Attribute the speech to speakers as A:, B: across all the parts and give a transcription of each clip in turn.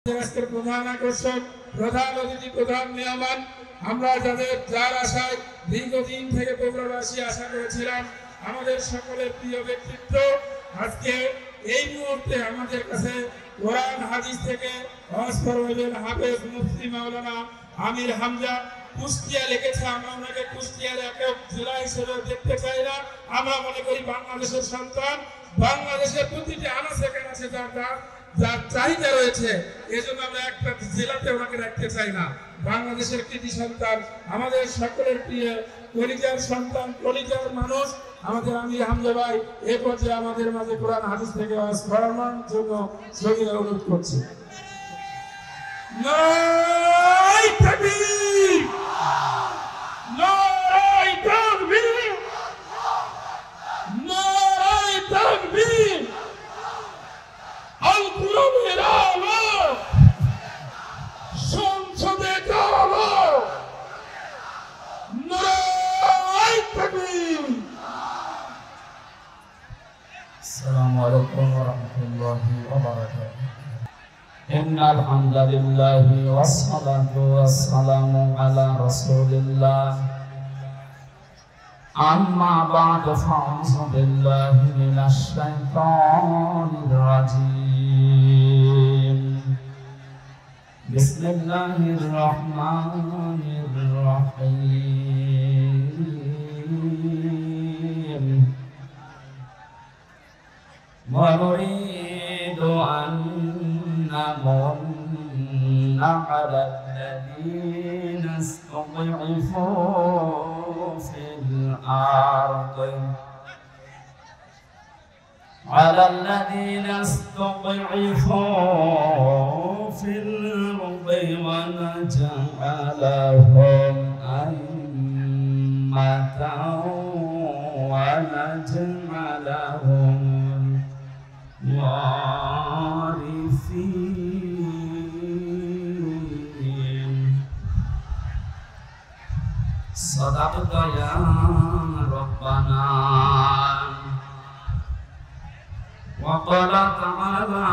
A: আজকের প্রধান আকর্ষণ, প্রধান অতিথি, প্রধান মেহমান, আমরা যার আশায় দীর্ঘদিন থেকে বগুড়াবাসী আশা করেছিলাম, আমাদের সকলের প্রিয় ব্যক্তিত্ব আজকে এই মুহূর্তে আমাদের কাছে কোরআন হাদিস থেকে হাফেজ মুফতি মাওলানা আমির হামজা কুষ্টিয়া লিখেছে। আমরা ওনাকে কুষ্টিয়ার একক জেলা হিসেবে দেখতে চাই না। আমরা মনে করি বাংলাদেশের সন্তান, বাংলাদেশের প্রতিটি আনাচে কানাচে যার চাহিদা রয়েছে, এই জন্য আমরা একটা জেলাতে ওনাকে রাখতে চাই না। বাংলাদেশের কৃতি সন্তান, আমাদের সকলের প্রিয় কলিজার সন্তান, কলিজার মানুষ আমাদের আমির হামজা ভাই এ পর্যায়ে আমাদের মাঝে কোরআন হাদিস থেকে ওয়াজ করানোর জন্য সঙ্গীরা অনুরোধ করছি। নারায়ে তাকবীর, নারায়ে তাকবীর, নারায়ে তাকবীর। আল কোরআনের আলো সংসদে চালালো, নারায়ে তাকবীর।
B: السلام عليكم ورحمة الله وبركاته. إن الحمد لله والصلاة والسلام على رسول الله. أما بعد فأعوذ بالله من الشيطان الرجيم. بسم الله الرحمن الرحيم. ونريد أن نمن على الذين استضعفوا في الأرض، على الذين استضعفوا في الأرض ونجعلهم أئمة ونجعلهم وارثين. صدقت يا ربنا. وقال تعالى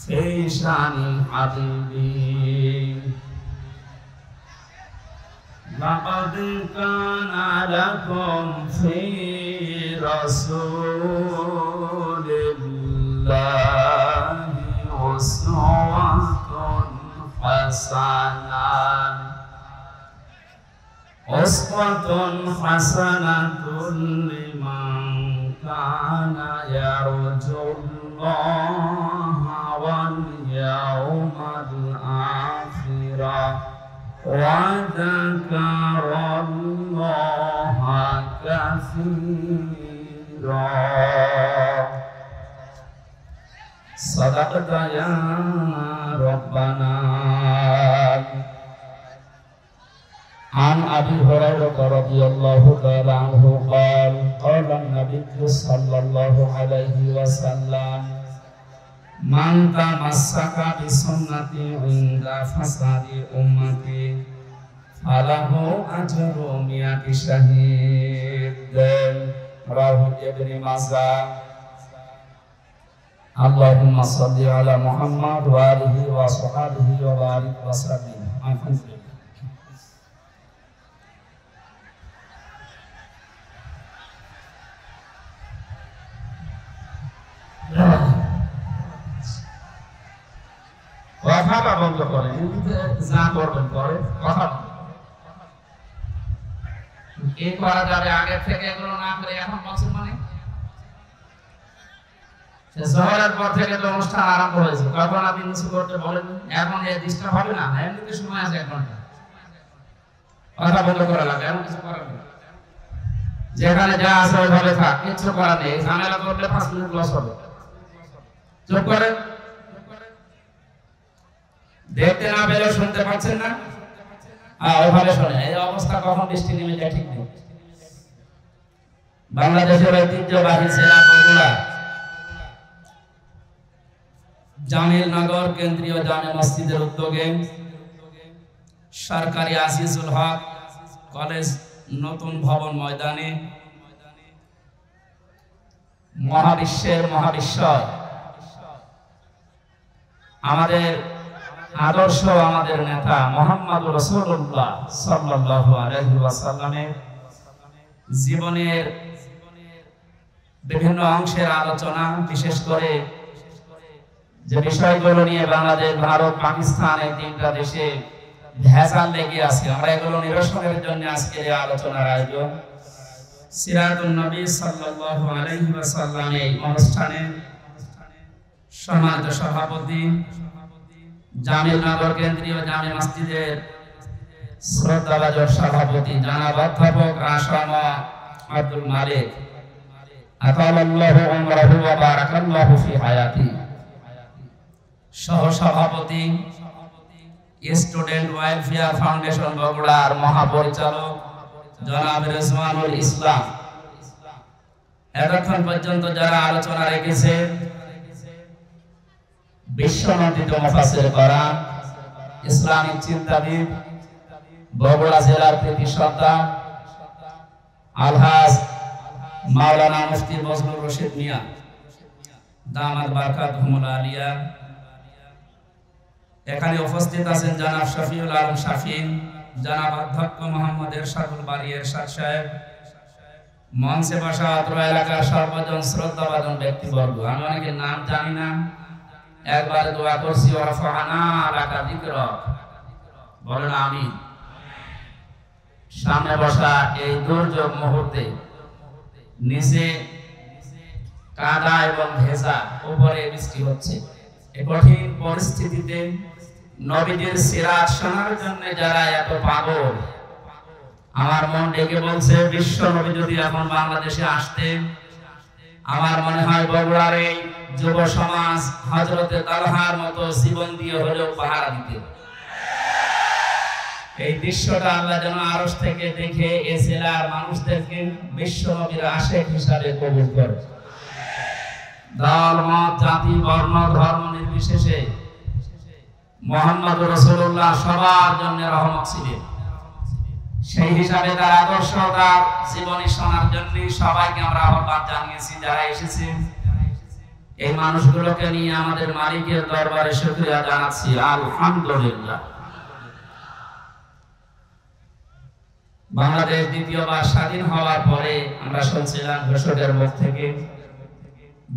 B: في شان حبيبي: لقد كان لكم في رسول الله أسوة حسنة لمن كان يرجو الله واليوم الآخر وذكر الله كثيرا. صدقت يا ربنا. عن أبي هريرة رضي الله تعالى عنه قال: قال النبي صلى الله عليه وسلم: من تمسك بسنتي عند فساد أمتي فله أجر 100 شهيد. رواه ابن ماجه. اللهم صل على محمد وآله وصحبه وبارك وسلم. الحمد لله. কথাটা বন্ধ করেন, যা করবেন করে কথা এই করা যাবে। আগে থেকে এগুলো না করে এখন বলছেন মানে জোহরের পর থেকে তো অনুষ্ঠান আরম্ভ হয়েছে, কখন আপনি কিছু করতে বলেন, এখন এই ডিস্টার্ব হবে না? এমনিতে সময় আছে 1 ঘন্টা, কথা বন্ধ করা লাগবে, এমন কিছু করার নেই। যেখানে যা আছে ওইভাবে থাক, কিছু করার নেই। ঝামেলা করলে 5 মিনিট লস হবে। চুপ করেন। দেখতে না পেলে শুনতে পাচ্ছেন না? ওইভাবে শোনেন। এই অবস্থা কখন বৃষ্টি নেমে যায় ঠিক নেই। বাংলাদেশের ঐতিহ্যবাহী জেলা বগুড়া জামিলনগর কেন্দ্রীয় জামে মসজিদের উদ্যোগে সরকারি আজিজুল হক কলেজ নতুন ভবন ময়দানে মহাবিশ্বের মহাবিশ্বর আমাদের আদর্শ, আমাদের নেতা মুহাম্মদুর রাসূলুল্লাহ সাল্লাল্লাহু আলাইহি ওয়াসাল্লামের জীবনের বিভিন্ন অংশের আলোচনা, বিশেষ করে যে বিষয়গুলো নিয়ে বাংলাদেশ, ভারত, পাকিস্তান এই তিনটা দেশে ভেজাল লেগে আছে, আমরা এগুলো নিরসনের জন্য আজকের এই আলোচনার আয়োজন। সিরাতুন নবী সাল্লাল্লাহু আলাইহি ওয়াসাল্লামের এই অনুষ্ঠানে সম্মানিত সভাপতি, জামিলনগর কেন্দ্রীয় জামে মসজিদের শ্রদ্ধাভাজন সভাপতি জনাব অধ্যাপক রাশামা আব্দুল মালিক, আতালাল্লাহু উমরাহু ওয়া বারাকাল্লাহু ফি হায়াতি, সহ সভাপতি স্টুডেন্ট ওয়েলফেয়ার ফাউন্ডেশন বগুড়ার মহাপরিচালক জনাব রেজওয়ানুল ইসলাম, এতক্ষণ পর্যন্ত যারা আলোচনা রেখেছে বিশ্বনন্দিত মুফাসসির কোরআন, ইসলামিক চিন্তাবিদ, বগুড়া জেলার কৃতি সত্তা আলহাজ মাওলানা মুফতি বজলুর রশিদ মিয়া দামাত বারকাতুহুল আলিয়া, এখানে উপস্থিত আছেন জনাব শফিউল আলম শাফিন, জনাব অধ্যক্ষ মোহাম্মদ এরশাদুল বারী এরশাদ সাহেব, মঞ্চে বসা অত্র এলাকার সর্বজন শ্রদ্ধাভাজন ব্যক্তিবর্গ। আমি অনেকের নাম জানি না, একবার দোয়া করছি ওয়ারফানা লাকা যিকরাক, বলেন আমিন। সামনে বসা এই দুর্যোগ মুহূর্তে নিচে কাদা এবং ভেজা, উপরে বৃষ্টি হচ্ছে, এই কঠিন পরিস্থিতিতে নবীদের সিরাত শোনার জন্য যারা এত পাগল, আমার মন ডেকে বলছে বিশ্ব নবী যদি এখন বাংলাদেশে আসতেন, আমার মনে হয় বগুড়ার এই যুব সমাজ হযরতে তালহার মতো জীবন দিয়ে হলেও পাহারা দিতে। এই দৃশ্যটা আল্লাহ যেন আরশ থেকে দেখে এই জেলার মানুষদেরকে বিশ্ব নবীর আশিক হিসাবে কবুল করে। দল, মত, জাতি, বর্ণ, ধর্ম নির্বিশেষে মুহাম্মদুর রাসূলুল্লাহ সবার জন্য রহমত ছিলেন। সেই হিসাবে তার আদর্শ, তার জীবনী শোনার জন্য সবাইকে আমরা আহ্বান জানিয়েছি। যারা এসেছেন এই মানুষগুলোকে নিয়ে আমাদের মালিকের দরবারে শুকরিয়া জানাচ্ছি, আলহামদুলিল্লাহ। বাংলাদেশ দ্বিতীয়বার স্বাধীন হওয়ার পরে আমরা শুনছিলাম ঘোষকের মুখ থেকে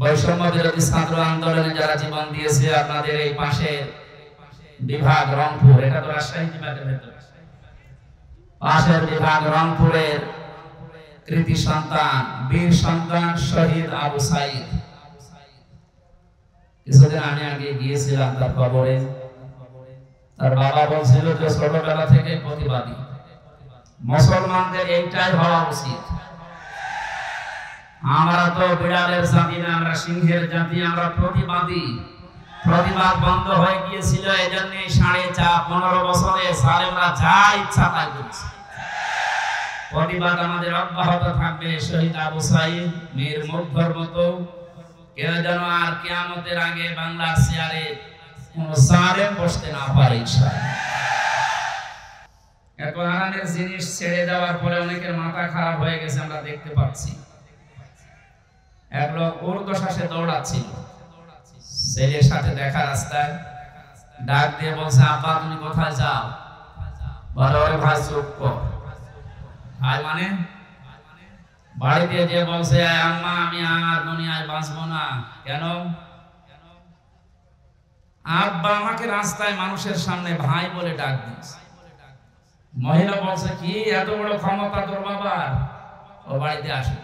B: বৈষম্য বিরোধী ছাত্র আন্দোলনে যারা জীবন দিয়েছে, আপনাদের এই পাশে বিভাগ রংপুর, এটা তো রাজশাহী বিভাগের ভেতর, পাশের বিভাগ রংপুরের কৃতি সন্তান, বীর সন্তান শহীদ আবু সাইদ, কিছুদিন আমি আগে গিয়েছিলাম তার কবরে। তার বাবা বলছিল যে ছোটবেলা থেকে প্রতিবাদী, মুসলমানদের এইটাই হওয়া উচিত। আমরা তো বিড়ালের জাতি না, আমরা সিংহের জাতি, আমরা প্রতিবাদী। প্রতিবাদ বন্ধ হয়ে গিয়েছিল, এজন্য 15.5 বছরে সালেমরা যা ইচ্ছা তাই করছে। প্রতিবাদ আমাদের অব্যাহত থাকবে। শহীদ আবু সাইদ মীর মুগ্ধর মতো কেউ যেন আর কিয়ামতের আগে বাংলার চেয়ারে কোন জালেম বসতে না পারে ইনশাআল্লাহ। এত আরামের জিনিস ছেড়ে দেওয়ার পরে অনেকের মাথা খারাপ হয়ে গেছে, আমরা দেখতে পাচ্ছি। এক লোক ঊর্ধ্বশ্বাসে দৌড়াচ্ছিল, ছেলের সাথে দেখা রাস্তায় ডাক দিয়ে বলছে, আব্বা তুমি কোথায় যাও? বলে ওরে ভাই চুপ কর। ভাই মানে বাড়িতে যে বলছে, আম্মা আমি আর দুনিয়ায় বাঁচবো না। কেন? আব্বা আমাকে রাস্তায় মানুষের সামনে ভাই বলে ডাক দিয়েছে। মহিলা বলছে, কি এত বড় ক্ষমতা তোর বাবার? ও বাড়িতে আসে।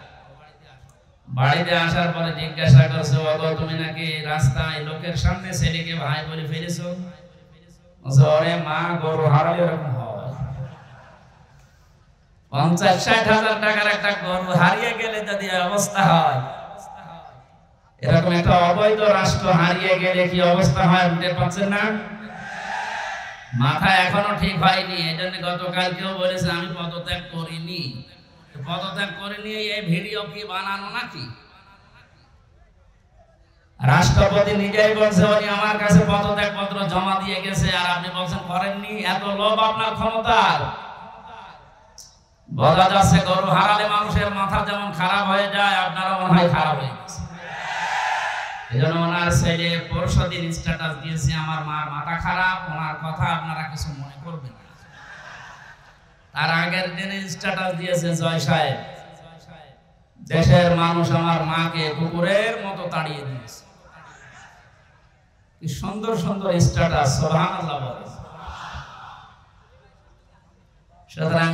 B: বাড়িতে আসার পরে জিজ্ঞাসা করছে, ওগো তুমি নাকি রাস্তায় লোকের সামনে ছেলেকে ভাই বলে ফেলেছো? ওরে মা, গরু হারালে এরকম হয়। 50-60 হাজার টাকার একটা গরু হারিয়ে গেলে যদি অবস্থা হয়, এরকম একটা অবৈধ রাষ্ট্র হারিয়ে গেলে কি অবস্থা হয় বুঝতে পারছেন না? মাথা এখনো ঠিক হয়নি। এই জন্য গতকাল কেউ বলেছে আমি পদত্যাগ করিনি। পদত্যাগ করিনি এই ভিডিও কি বানানো নাকি? রাষ্ট্রপতি নিজেই বলছে উনি আমার কাছে পদত্যাগ পত্র জমা দিয়ে গেছে, আর আপনি বলছেন করেননি। এত লোভ আপনার ক্ষমতার। বোঝা যাচ্ছে গরু হারালে মানুষের মাথা যেমন খারাপ হয়ে যায়, আপনারা মনে হয় খারাপ হয়ে গেছে। এজন্য ওনার ছেলে পরশুদিন স্ট্যাটাস দিয়েছে, আমার মার মাথা খারাপ, ওনার কথা আপনারা কিছু মনে করবেন না। তার আগের দিনে স্ট্যাটাস দিয়েছে, জয় সাহেব, দেশের মানুষ আমার মাকে কুকুরের মতো তাড়িয়ে দিয়েছে। কি সুন্দর সুন্দর স্ট্যাটাস, সুবহানাল্লাহ বলে। সুতরাং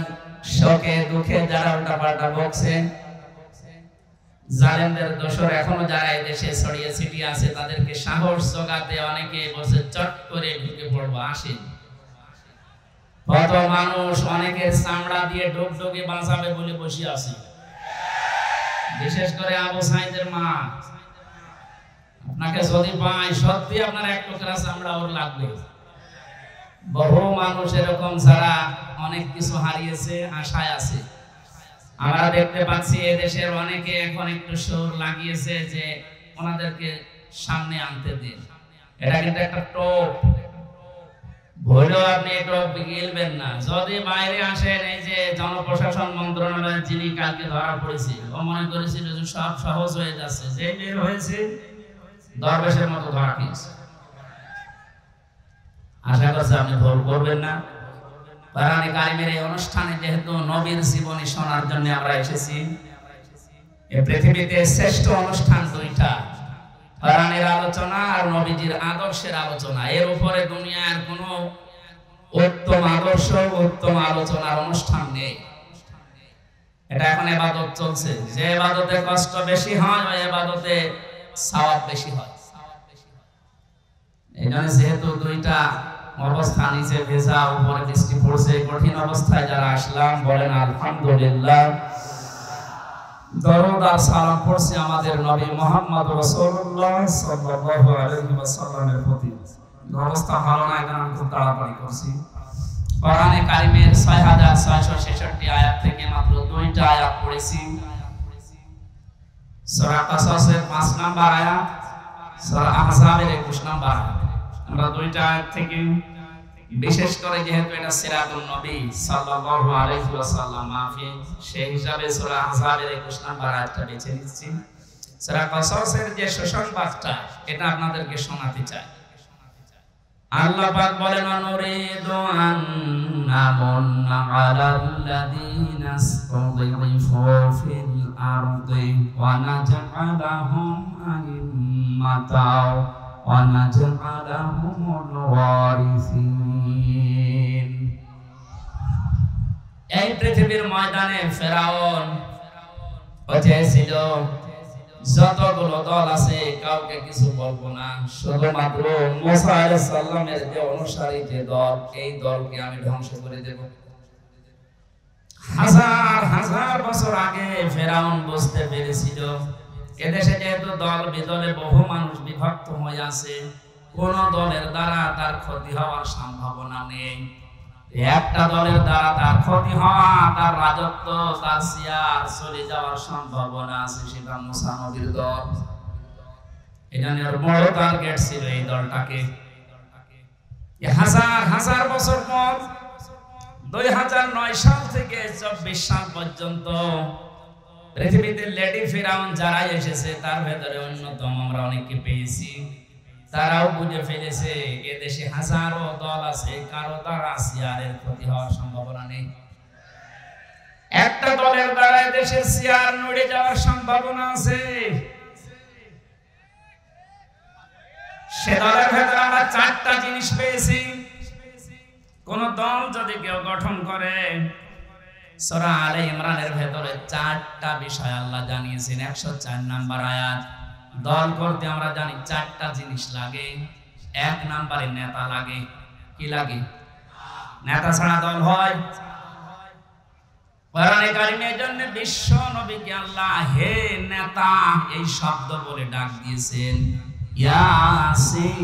B: শোকে দুঃখে যারা উল্টাপাল্টা বকছে, জালেমদের দোসর এখনো যারা এই দেশে ছড়িয়ে ছিটিয়ে আছে, তাদেরকে সাহস জোগাতে অনেকে বসে চট করে ঢুকে পড়বো, আসেন। কত মানুষ অনেকের চামড়া দিয়ে ডুবডুবি বাঁচাবে বলে বসে আছে, বিশেষ করে আবু সাইদের মা। আপনাকে যদি পাই, সত্যি আপনার এক টুকরা চামড়া ওর লাগবে। বহু মানুষ এরকম যারা অনেক কিছু হারিয়েছে, আশায় আছে। আমরা দেখতে পাচ্ছি এদেশের অনেকে এখন একটু সুর লাগিয়েছে যে ওনাদেরকে সামনে আনতে দিন। এটা কিন্তু একটা টোপ, ভুলেও আপনি টোপ গিলবেন না। যদি বাইরে আসেন, এই যে জনপ্রশাসন মন্ত্রণালয়ের যিনি কালকে ধরা পড়েছিল, ও মনে করেছিল যে সব সহজ হয়ে যাচ্ছে, যে বের হয়েছে দরবেশের মতো ধরা খেয়েছে। আশা করছি আপনি ভুল করবেন না। কোরআনে কারিমের এই অনুষ্ঠানে যেহেতু নবীর জীবনী শোনার জন্য আমরা এসেছি, এই পৃথিবীতে শ্রেষ্ঠ অনুষ্ঠান দুইটা, কোরআনের আলোচনা আর নবীজির আদর্শের আলোচনা। এর উপরে দুনিয়ার কোনো উত্তম আদর্শ, উত্তম আলোচনার অনুষ্ঠান নেই। এটা এখন ইবাদত চলছে, যে ইবাদতে কষ্ট বেশি হয় ওই ইবাদতে সওয়াব বেশি হয়। এই জন্য যেহেতু দুইটা অবস্থা, নিচে ভেজা উপরে বৃষ্টি পড়ছে, কঠিন অবস্থায় যারা আসলাম বলেন আলহামদুলিল্লাহ। দরুদ আর সালাম পড়ছি আমাদের নবী মুহাম্মদ রাসূলুল্লাহ সাল্লাল্লাহু আলাইহি ওয়াসাল্লামের প্রতি। অবস্থা ভালো না, এখন আমি খুব তাড়াতাড়ি করছি। কোরআনে কারিমের 6666 আয়াত থেকে মাত্র দুইটা আয়াত পড়েছি। সূরা কাসাসের 5 নাম্বার আয়াত, সূরা আহজাবের 21 নাম্বার আয়াত। আমরা দুইটা আয়াত থেকে, বিশেষ করে যেহেতু এটা সিরাতুন নবী সাল্লাল্লাহু আলাইহি ওয়াসাল্লাম মাহফিল, সেই হিসাবে সূরা আহজাবের 21 নাম্বার আয়াতটা বেছে নিচ্ছি। সূরা কাসাসের যে সুসংবাদটা, এটা আপনাদেরকে শোনাতে চাই। আল্লাহ পাক বলেন, নুরিদু আন নামুন্না আলাল্লাযীনা ইসতাযিফু ফিল আরদি ওয়া নাজআলাহুম আইম্মাতাও ওয়া নাজআলাহুমুল ওয়ারিসিন। এই পৃথিবীর ময়দানে ফেরাউন ছিল, যতগুলো দল আছে কাউকে কিছু বলবো না, শুধুমাত্র মুসা আলাইহিস সালামের যে অনুসারী যে দল, এই দলকে আমি ধ্বংস করে দেব। হাজার হাজার বছর আগে ফেরাউন বুঝতে পেরেছিল এদেশে যেহেতু দল বিদলে বহু মানুষ বিভক্ত হয়ে আছে, কোন দলের দ্বারা তার ক্ষতি হওয়ার সম্ভাবনা নেই। একটা দলের দ্বারা তার ক্ষতি হওয়া, তার রাজত্ব, তার সিয়ার চলে যাওয়ার সম্ভাবনা আছে, সেটা মুসা নবীর দল। এখানে বড় টার্গেট ছিল এই দলটাকে। হাজার হাজার বছর পর 2009 সাল থেকে 24 সাল পর্যন্ত পৃথিবীতে লেডি ফিরাউন যারা এসেছে, তার ভেতরে অন্যতম আমরা অনেককে পেয়েছি। তারাও বুঝে ফেলেছে এদেশে হাজারো দল আছে, কারো দ্বারা সিয়ারের ক্ষতি হওয়ার সম্ভাবনা নেই। একটা দলের দ্বারা এদেশের সিয়ার নড়ে যাওয়ার সম্ভাবনা আছে। সে দলের ভেতরে আমরা 4টা জিনিস পেয়েছি। কোন দল যদি কেউ গঠন করে, সূরা আলে ইমরানের ভেতরে 4টা বিষয় আল্লাহ জানিয়েছেন। 104 নাম্বার আয়াত। দল করতে আমরা জানি 4টা জিনিস লাগে। 1 নম্বরে নেতা লাগে। কি লাগে? নেতা ছাড়া দল হয়? কোরআনে কারিমের জন্য বিশ্ব নবীকে আল্লাহ হে নেতা এই শব্দ বলে ডাক দিয়েছেন। ইয়াসিন।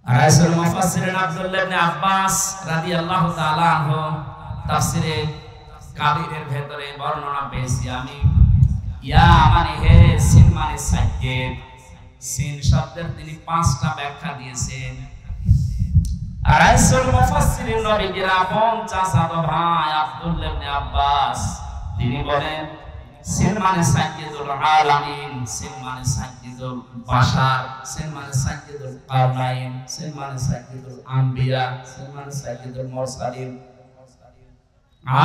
B: রাসূল মুফাসসিরিন আব্দুল্লাহ ইবনে আব্বাস রাদিয়াল্লাহু তাআলা আনহু তাফসিরে কাবিরের ভেতরে বর্ণনা পেয়েছি আমি। ইয়া মানে হে, সিন মানে সাইকেল। সিন শব্দের তিনি 5টা ব্যাখ্যা দিয়েছেন। রাসূল মুফাসসিরিন নবীজির আপন চাচাতো ভাই আব্দুল্লাহ ইবনে আব্বাস তিনি বলেন সিন মানে সাইয়্যিদুল আলামিন, সিন মানে সাইয়্যিদুল বাশার, সিন মানে সাইয়্যিদুল কাওনাইন, সিন মানে সাইয়্যিদুল আম্বিয়া, সিন মানে সাইয়্যিদুল মুরসালিন।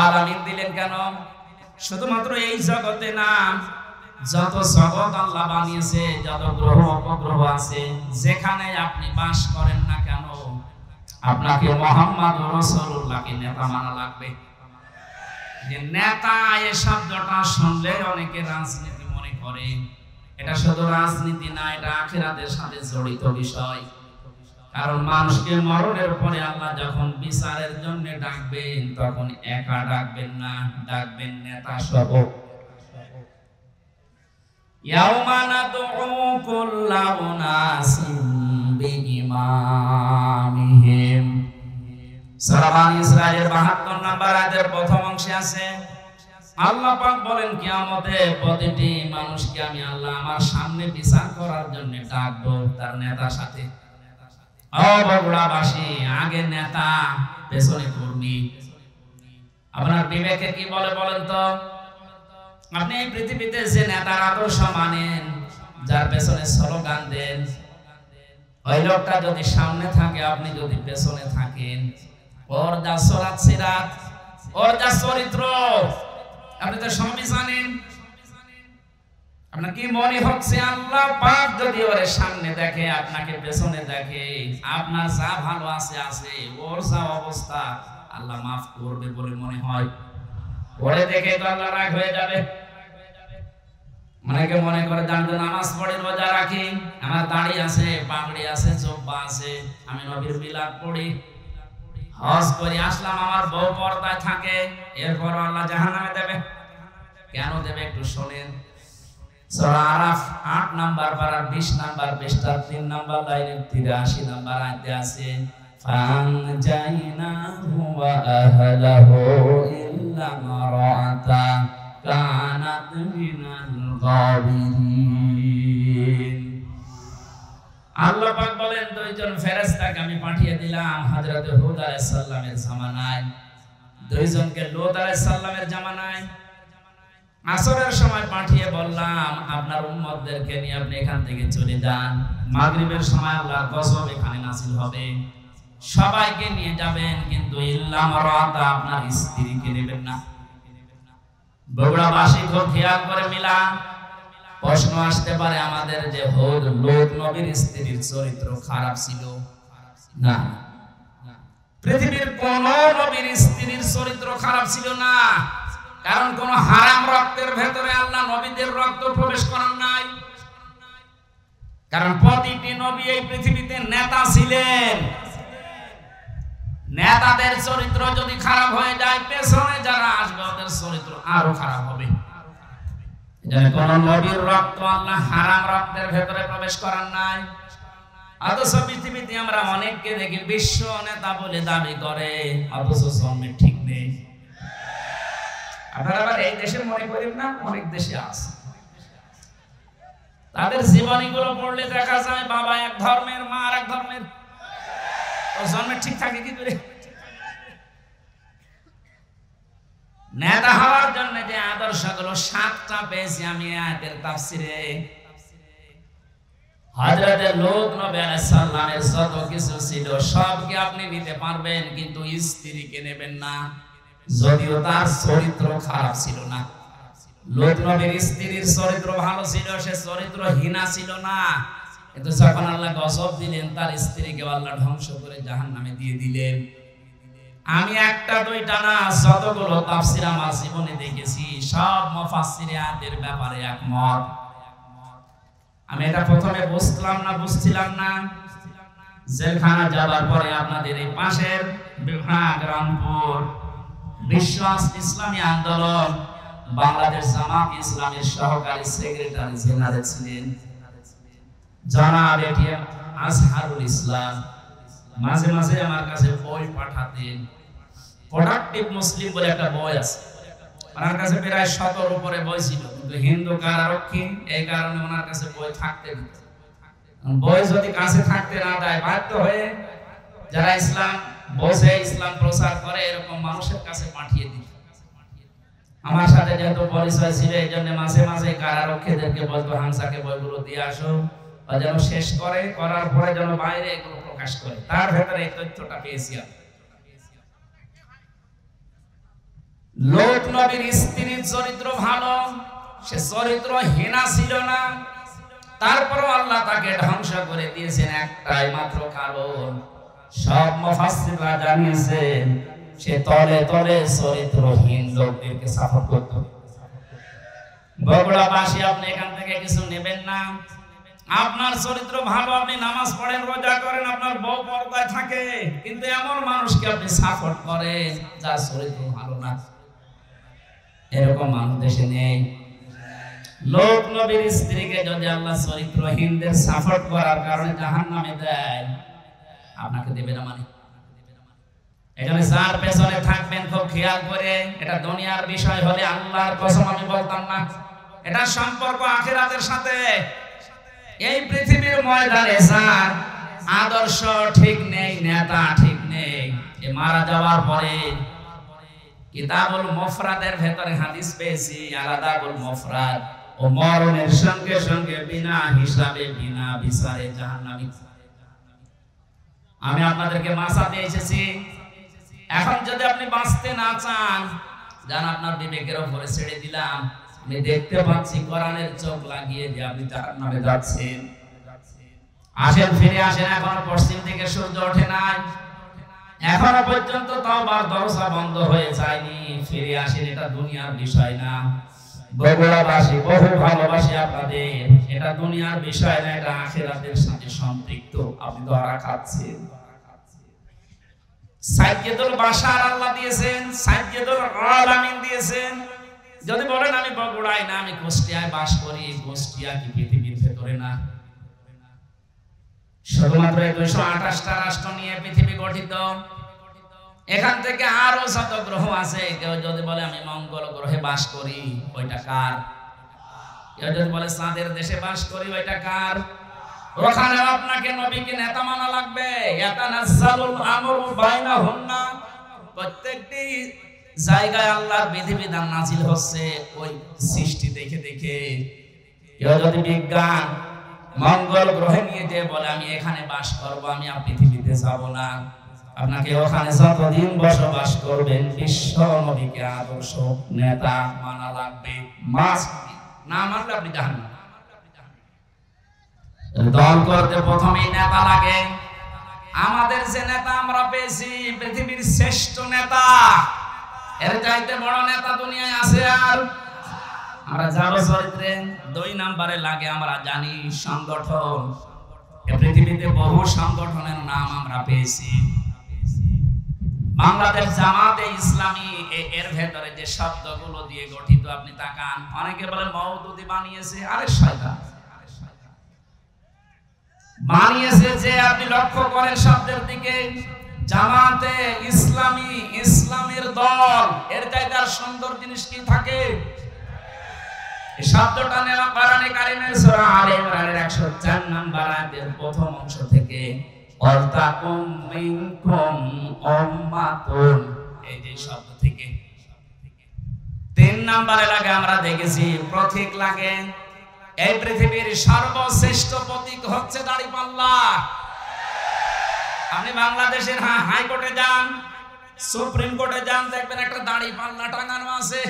B: আলামিন দিলেন কেন? শুধুমাত্র এই জগতে না, যত জগৎ আল্লাহ বানিয়েছে, যত গ্রহ উপগ্রহ আছে, যেখানে আপনি বাস করেন না কেন, আপনাকে মুহাম্মদুর রাসূলুল্লাহকে নেতা মানা লাগবে। যে নেতা এই শব্দটা শুনলে অনেকে রাজনীতি মনে করে। এটা শুধু রাজনীতি না, এটা আখিরাতের সাথে জড়িত বিষয়। কারণ মানুষকে মরণের পরে আল্লাহ যখন বিচারের জন্য ডাকবেন, তখন একা ডাকবেন না, ডাকবেন নেতা সহ। ইয়াউমা নাদউ কুল্লা উনাসিন বিইমামিহিম। সূরা বানী ইসরাঈলের ৭২ নম্বর আয়াতের প্রথম অংশে আছে, আল্লাহ পাক বলেন কিয়ামতে প্রতিটি মানুষকে আমি আল্লাহ আমার সামনে বিচার করার জন্য ডাকবো তার নেতার সাথে। ও বগুড়াবাসী, আগে নেতা, পেছনে কর্মী। আপনার বিবেকে কি বলে বলেন তো? আপনি এই পৃথিবীতে যে নেতার আদর্শ মানেন, যার পেছনে স্লোগান দেন, ওই লোকটা যদি সামনে থাকে, আপনি যদি পেছনে থাকেন, ওর যা সরাত সিরাত, ওর যা চরিত্র আপনি তো সবই জানেন। আপনার কি মনে হচ্ছে আল্লাহ পাক যদি ওর সামনে দেখে, আপনাকে পেছনে দেখে, আপনার যা ভালো আছে আছে, ওর যা অবস্থা আল্লাহ মাফ করবে বলে মনে হয়? ওরে দেখে তো আল্লাহ রাগ হয়ে যাবে। অনেকে মনে করে জানতে নামাজ পড়ি, রোজা রাখি, আমার দাড়ি আছে, পাগড়ি আছে, জুব্বা আছে, আমি নবীর মিলাদ পড়ি, হজ করি আসলাম, আমার বউ পর্দায় থাকে, এরপর আল্লাহ জাহান্নামে দেবে। কেন দেবে একটু শোনেন। সূরা আরাফ ৮ নাম্বার পারার ২০ নাম্বার পৃষ্ঠার ৩ নাম্বার লাইনের ৮৩ নাম্বার আয়াতে আছে, ফানজাইনাহু ওয়া আহলাহু ইল্লা মারাতা কানাত মিনাল গাবিরিন। আল্লাহ পাক বলেন দুইজন ফেরেশতাকে আমি পাঠিয়ে দিলাম হযরত হুদ আলাইহিস সালামের জামানায়, দুইজনকে লূত আলাইহিস সালামের জামানায় আসরের সময় পাঠিয়ে বললাম আপনার উম্মতদেরকে নিয়ে আপনি এখান থেকে চলে যান। মাগরিবের সময় আল্লাহর গজব এখানে নাযিল হবে, সবাইকে নিয়ে যাবেন, কিন্তু ইল্লা মারাতা আপনার স্ত্রীকে নেবেন না। বগুড়াবাসী খুব খেয়াল করে মিলা। প্রশ্ন আসতে পারে আমাদের যে হুদ লূত নবীর স্ত্রীর চরিত্র খারাপ ছিল? না, পৃথিবীর কোন নবীর স্ত্রীর চরিত্র খারাপ ছিল না। কারণ কোন হারাম রক্তের ভেতরে আল্লাহ নবীদের রক্ত প্রবেশ করান নাই। কারণ প্রতিটি নবী এই পৃথিবীতে নেতা ছিলেন। নেতাদের চরিত্র যদি খারাপ হয়ে যায়, পেছনে যারা আসবে ওদের চরিত্র আরো খারাপ হবে। কোন নবীর রক্ত আল্লাহ হারাম রক্তের ভেতরে প্রবেশ করান নাই। অথচ পৃথিবীতে আমরা অনেককে দেখি বিশ্ব নেতা বলে দাবি করে, অথচ জন্মে ঠিক নেই। আপনারা আবার এই দেশের মনে করেন না, অনেক দেশে আছে। তাদের জীবনীগুলো পড়লে দেখা যায় বাবা এক ধর্মের, মা আর এক ধর্মের, ও জন্মে ঠিক থাকে কি করে? নেতা হওয়ার জন্য যে আদর্শগুলো ৭টা পেয়েছি আমি আয়াতের তাফসিরে। হযরত লূত নবী আলাইহিস সালামের যত কিছু ছিল সবকে আপনি নিতে পারবেন, কিন্তু স্ত্রীকে নেবেন না, যদিও তার চরিত্র খারাপ ছিল না। লূত নবীর স্ত্রীর চরিত্র ভালো ছিল, সে চরিত্রহীনা ছিল না। কিন্তু যখন আল্লাহ গজব দিলেন, তার স্ত্রীকে আল্লাহ ধ্বংস করে জাহান্নামে দিয়ে দিলেন। আমি একটা দুইটা না, যতগুলো তাফসীর আমার জীবনে দেখেছি, সব মুফাসসির আয়াতের ব্যাপারে একমত। আমি এটা প্রথমে বুঝছিলাম না। জেলখানা যাওয়ার পরে আপনাদের এই পাশের বিভাগ রামপুর বিশ্ব ইসলামী আন্দোলন বাংলাদেশ জামাত ইসলামের সহকারী সেক্রেটারি জেনারেল ছিলেন জনাব এটিএম আজহারুল ইসলাম। মাঝে মাঝে আমার কাছে বই পাঠাতেন। প্রোডাক্টিভ মুসলিম বলে একটা বই আছে, ওনার কাছে প্রায় ১৭ উপরে বই ছিল, কিন্তু হিন্দু কারারক্ষী, এই কারণে ওনার কাছে বই থাকতে দিত। বই যদি কাছে থাকতে না দেয়, বাধ্য হয়ে যারা ইসলাম বোঝে, ইসলাম প্রচার করে, এরকম মানুষের কাছে পাঠিয়ে দিত। আমার সাথে যেহেতু পরিচয় ছিল এই জন্য মাঝে মাঝে কারারক্ষীদেরকে বলতো হামসাকে বইগুলো দিয়ে আসো, বা যেন শেষ করে, করার পরে যেন বাইরে এগুলো প্রকাশ করে। তার ভেতরে এই তথ্যটা পেয়েছি। লোক নবীর স্ত্রীর চরিত্র ভালো, সে চরিত্রহীনা ছিল না, তারপরও আল্লাহ তাকে ধ্বংস করে দিয়েছেন একটাই মাত্র কারণ। সব মুফাসসিররা জানিয়েছেন সে তলে তলে চরিত্রহীন লোকদেরকে সাপোর্ট করত। বগুড়াবাসী, আপনি এখান থেকে কিছু নেবেন না। আপনার চরিত্র ভালো, আপনি নামাজ পড়েন, রোজা করেন, আপনার বউ পর্দায় থাকে, কিন্তু এমন মানুষকে আপনি সাপোর্ট করেন যার চরিত্র ভালো না। এরকম মানুষ দেশে নেই। লোক নবীর স্ত্রীকে যদি আল্লাহ চরিত্রহীনদের সাপোর্ট করার কারণে জাহান্নামে দেয়, আপনাকে দেবে না মানে? এখানে যার পেছনে থাকবেন খুব খেয়াল করে, এটা দুনিয়ার বিষয় হলে আল্লাহর কসম আমি বলতাম না, এটা সম্পর্ক আখিরাতের সাথে। এই পৃথিবীর ময়দানে যার আদর্শ ঠিক নেই, নেতা ঠিক নেই, এ মারা যাওয়ার পরে কিতাবুল মুফরাদের ভেতরে হাদিস পেয়েছি, আলাদাবুল মুফরাদ, ও মরণের সঙ্গে সঙ্গে বিনা হিসাবে বিনা বিচারে জাহান্নামী। আমি আপনাদেরকে মাসাতে এসেছি। এখন যদি আপনি বাঁচতে না চান, জান আপনার বিবেকের উপরে ছেড়ে দিলাম। আমি দেখতে পাচ্ছি কোরআনের চোখ লাগিয়ে যে আপনি জাহান্নামে যাচ্ছেন। আসেন, ফিরে আসেন। এখনো পশ্চিম থেকে সূর্য ওঠে নাই, এখনো পর্যন্ত তওবার দরজা বন্ধ হয়ে যায়নি। ফিরে আসেন, এটা দুনিয়ার বিষয় না। বগুড়াবাসী বহু ভালোবাসি আপনাদের, এটা দুনিয়ার বিষয় না, এটা আখিরাতের সাথে সম্পৃক্ত। আপনি ধরা খাচ্ছেন। সাইয়্যিদুল বাশার আল্লাহ দিয়েছেন, সাইয়্যিদুল আলামিন দিয়েছেন। যদি বলেন আমি বগুড়ায় না, আমি কুষ্টিয়ায় বাস করি, কুষ্টিয়া কি পৃথিবীর ভেতরে না? শুধুমাত্র 228টা রাষ্ট্র নিয়ে পৃথিবী গঠিত। এখান থেকে আরো শত গ্রহ আছে। কেউ যদি বলে আমি মঙ্গল গ্রহে বাস করি, ওইটা কার? কেউ যদি বলে চাঁদের দেশে বাস করি, ওইটা কার? ওখানে আপনাকে নবীকে নেতা মানা লাগবে। ইয়াতানাজ্জালুল আমরু বাইনাহুন্না, প্রত্যেকটি জায়গায় আল্লাহর বিধিবিধান নাজিল হচ্ছে ওই সৃষ্টি দেখে দেখে। কেউ যদি বিজ্ঞান মঙ্গল গ্রহে নিয়ে যে বলে আমি এখানে বাস করব, আমি আর পৃথিবীতে যাব না, আপনাকে ওখানে যতদিন বসবাস করবেন বিশ্ব নবীকে আদর্শ নেতা মানা লাগবে। না মানলে আপনি জাহান্নামে। দল করতে প্রথমেই নেতা লাগে। আমাদের যে নেতা আমরা পেয়েছি পৃথিবীর শ্রেষ্ঠ নেতা, এর চাইতে বড় নেতা দুনিয়ায় আছে? আর আমরা যাব চরিত্রে 2 নম্বরে লাগে আমরা জানি সংগঠন। পৃথিবীতে বহু সংগঠনের নাম আমরা পেয়েছি। বাংলাদেশ জামাতে ইসলামী, এর ভেতরে যে শব্দগুলো দিয়ে গঠিত আপনি তাকান। অনেকে বলে মওদুদি বানিয়েছে, আরে শয়তান বানিয়েছে যে। আপনি লক্ষ্য করেন শব্দের দিকে, জামাতে ইসলামী, ইসলামের দল, এর চাইতে আর সুন্দর জিনিস কি থাকে? এই শব্দটা নেওয়া কোরআনে কারীমের সূরা আলে ইমরানের 104 নম্বর আয়াতের প্রথম অংশ থেকে। ওয়ালতাকুম মিনকুম উম্মাতুন, এই যে শব্দ থেকে 3 নম্বরে লাগে আমরা দেখেছি প্রতীক লাগে। এই পৃথিবীর সর্বশ্রেষ্ঠ প্রতীক হচ্ছে দাড়িপাল্লা। আপনি বাংলাদেশের হাইকোর্টে যান, সুপ্রিম কোর্টে যান, দেখবেন একটা দাড়িপাল্লা টাঙানো আছে।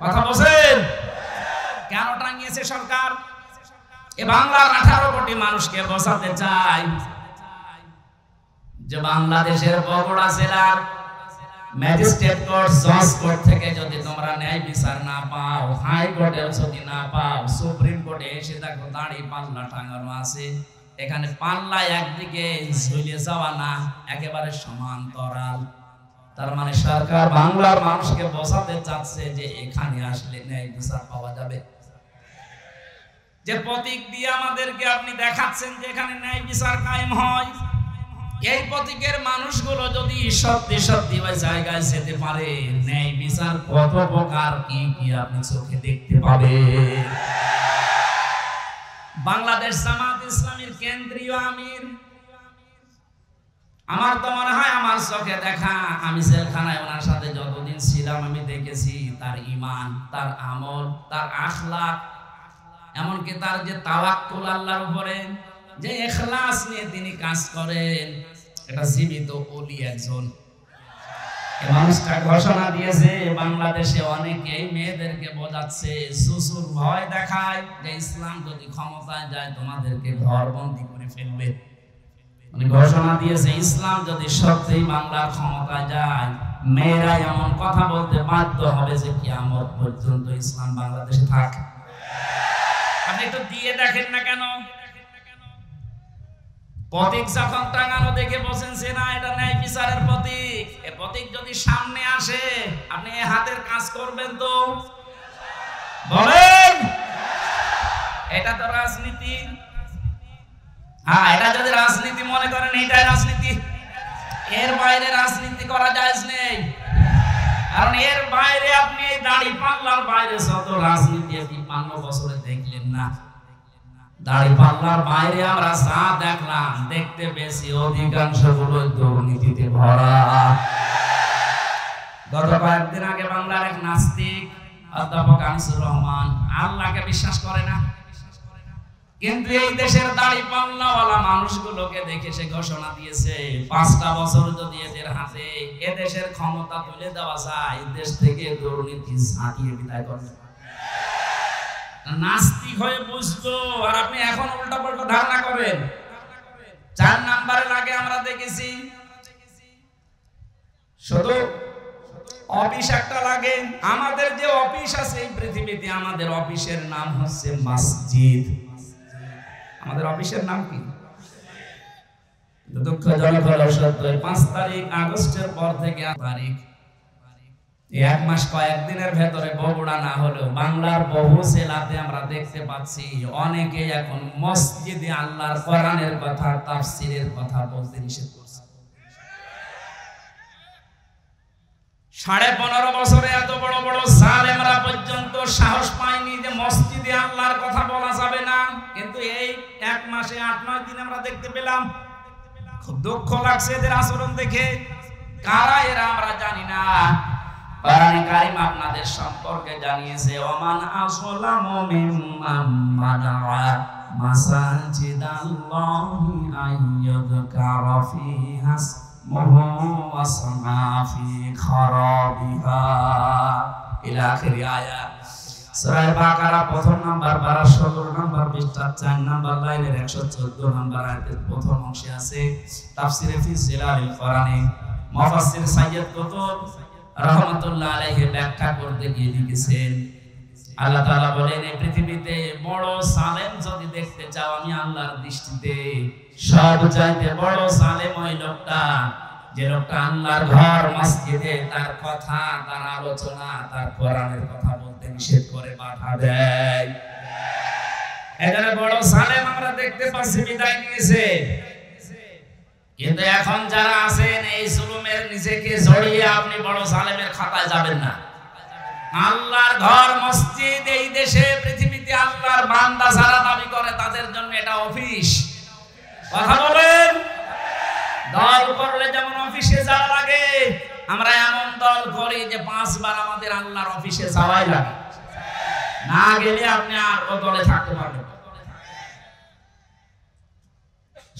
B: কথা বলেন, কেন টাঙিয়েছে সরকার? এ বাংলার 18 কোটি মানুষকে বোঝাতে চাই যে বাংলাদেশের বগুড়া জেলার ম্যাজিস্ট্রেট কোর্ট, জজ কোর্ট থেকে যদি তোমরা ন্যায় বিচার না পাও, হাইকোর্টেও যদি না পাও, সুপ্রিম কোর্টে এসে দেখো দাড়ি পাল্লা টাঙানো আছে। এখানে পাল্লা একদিকে ঝুলে যাওয়া না, একেবারে সমান্তরাল। তার মানে সরকার বাংলার মানুষকে বোঝাতে চাচ্ছে যে এখানে আসলে ন্যায় বিচার পাওয়া যাবে। যে প্রতীক দিয়ে আমাদেরকে আপনি দেখাচ্ছেন যে এখানে ন্যায় বিচার কায়েম হয়, এই প্রতীকের মানুষগুলো যদি সত্যি সত্যি ওই জায়গায় যেতে পারে, ন্যায় বিচার কত প্রকার কি কি আপনি চোখে দেখতে পাবেন। বাংলাদেশ জামাত ইসলামীর কেন্দ্রীয় আমির আমার তো মনে হয় আমার চোখে দেখা, আমি জেলখানায় ওনার সাথে যতদিন ছিলাম আমি দেখেছি তার ঈমান, তার আমল, তার আখলাক, এমনকি তার যে তাওয়াক্কুল আল্লাহর উপরে, যে ইখলাস নিয়ে তিনি কাজ করেন, এটা জীবিত ওলি একজন। এই মানুষটা ঘোষণা দিয়েছে বাংলাদেশে অনেকেই মেয়েদেরকে বোঝাচ্ছে, শ্বশুর ভয় দেখায় যে ইসলাম যদি ক্ষমতায় যায় তোমাদেরকে ঘরবন্দি করে ফেলবে। ঘোষণা দিয়েছে ইসলাম যদি সত্যি বাংলার ক্ষমতায় যায়, মেয়েরা এমন কথা বলতে বাধ্য হবে যে কিয়ামত পর্যন্ত ইসলাম বাংলাদেশে থাক। আপনি একটু দিয়ে দেখেন না কেন? প্রতীক যখন টাঙানো দেখে বলছেন যে না এটা ন্যায় বিচারের প্রতীক, এই প্রতীক যদি সামনে আসে আপনি হাতের কাজ করবেন তো? বলেন, এটা তো রাজনীতি। হ্যাঁ, এটা যদি রাজনীতি মনে করেন এটাই রাজনীতি, এর বাইরে রাজনীতি করা জায়েজ নেই। কারণ এর বাইরে আপনি এই দাড়ি পাল্লার বাইরে যত রাজনীতি আপনি ৫ বছরে দেখলেন না। দাড়ি পাল্লার বাইরে আমরা যা দেখলাম, দেখতে বেশি অধিকাংশ গুলো দুর্নীতিতে ভরা। গত কয়েকদিন আগে বাংলার এক নাস্তিক অধ্যাপক আনিসুর রহমান আল্লাহকে বিশ্বাস করে না, কিন্তু এই দেশের দাড়ি পাল্লাওয়ালা মানুষগুলোকে দেখে সে ঘোষণা দিয়েছে ৫টা বছর যদি এদের হাতে এদেশের ক্ষমতা তুলে দেওয়া যায়, দেশ থেকে দুর্নীতি ঝাঁকিয়ে বিদায় করবে। নাস্তিক হয়ে বুঝতো, আর আপনি এখন উল্টা পাল্টা ধারণা করেন। ৪ নম্বরের আগে আমরা দেখেছি শুধু অফিস একটা লাগে। আমাদের যে অফিস আছে এই পৃথিবীতে, আমাদের অফিসের নাম হচ্ছে মসজিদ। আমাদের অফিসের নাম কি? দুঃখজনক হলো সত্য, ৫ তারিখ আগস্টের পর থেকে ৮ তারিখ, ১ মাস কয়েকদিনের ভেতরে বগুড়া না হলেও বাংলার বহু জেলাতে আমরা দেখতে পাচ্ছি অনেকে এখন মসজিদে আল্লাহর কোরআনের কথা, তাফসীরের কথা বলতে নিষেধ করছে। ১৫.৫ বছরে এত বড় বড় জালেমরা পর্যন্ত সাহস পায়নি যে মসজিদে আল্লাহর কথা বলা যাবে না, কিন্তু এই ১ মাসে ৮-৯ দিন আমরা দেখতে পেলাম। খুব দুঃখ লাগছে এদের আচরণ দেখে। কারা এরা আমরা জানি না। কোরআনে কারীম আপনাদের সম্পর্কে জানিয়েছে, ওমান আসলামু মিম্মান মানাআ মাসাজিদাল্লাহি আইয়ুযকারা ফিহা ইসমুহু ওয়া সামা ফি খারাবিহা ইলা আখিরি আয়াত। সূরা বাকারা প্রথম নাম্বার ১২ নাম্বার পৃষ্ঠা ৪ নাম্বার লাইনের ১১৪ নাম্বার আয়াতের প্রথম অংশে আছে। তাফসীরে ফি জিলালিল কোরআনে মুফাসসির সাইয়্যিদ কুতুব রাহমাতুল্লাহ আলাইহি ব্যাখ্যা করতে গিয়ে লিখেছেন, আল্লাহ তাআলা বলেন এই পৃথিবীতে বড় জালেম যদি দেখতে চাও, আমি আল্লাহর দৃষ্টিতে সবচাইতে বড় জালেম ওই লোকটা যে লোকটা আল্লাহর ঘর মসজিদে তার কথা, তার আলোচনা, তার কোরআনের কথা বলতে নিষেধ করে বাধা দেয়। এখানে বড় জালেম আমরা দেখতে পাচ্ছি বিদায় নিয়েছে। কিন্তু এখন যারা আছেন এই জুলুমের নিজেকে জড়িয়ে আপনি বড় জালেমের খাতায় যাবেন না। আল্লাহর ঘর মসজিদ এই দেশে পৃথিবীতে আল্লাহর বান্দা যারা দাবি করে তাদের জন্য এটা অফিস। কথা বলেন, দল করলে যেমন অফিসে যাওয়া লাগে, আমরা এমন দল করি যে 5 বার আমাদের আল্লাহর অফিসে যাওয়াই লাগে, না গেলে আপনি আর ও দলে থাকতে পারবেন।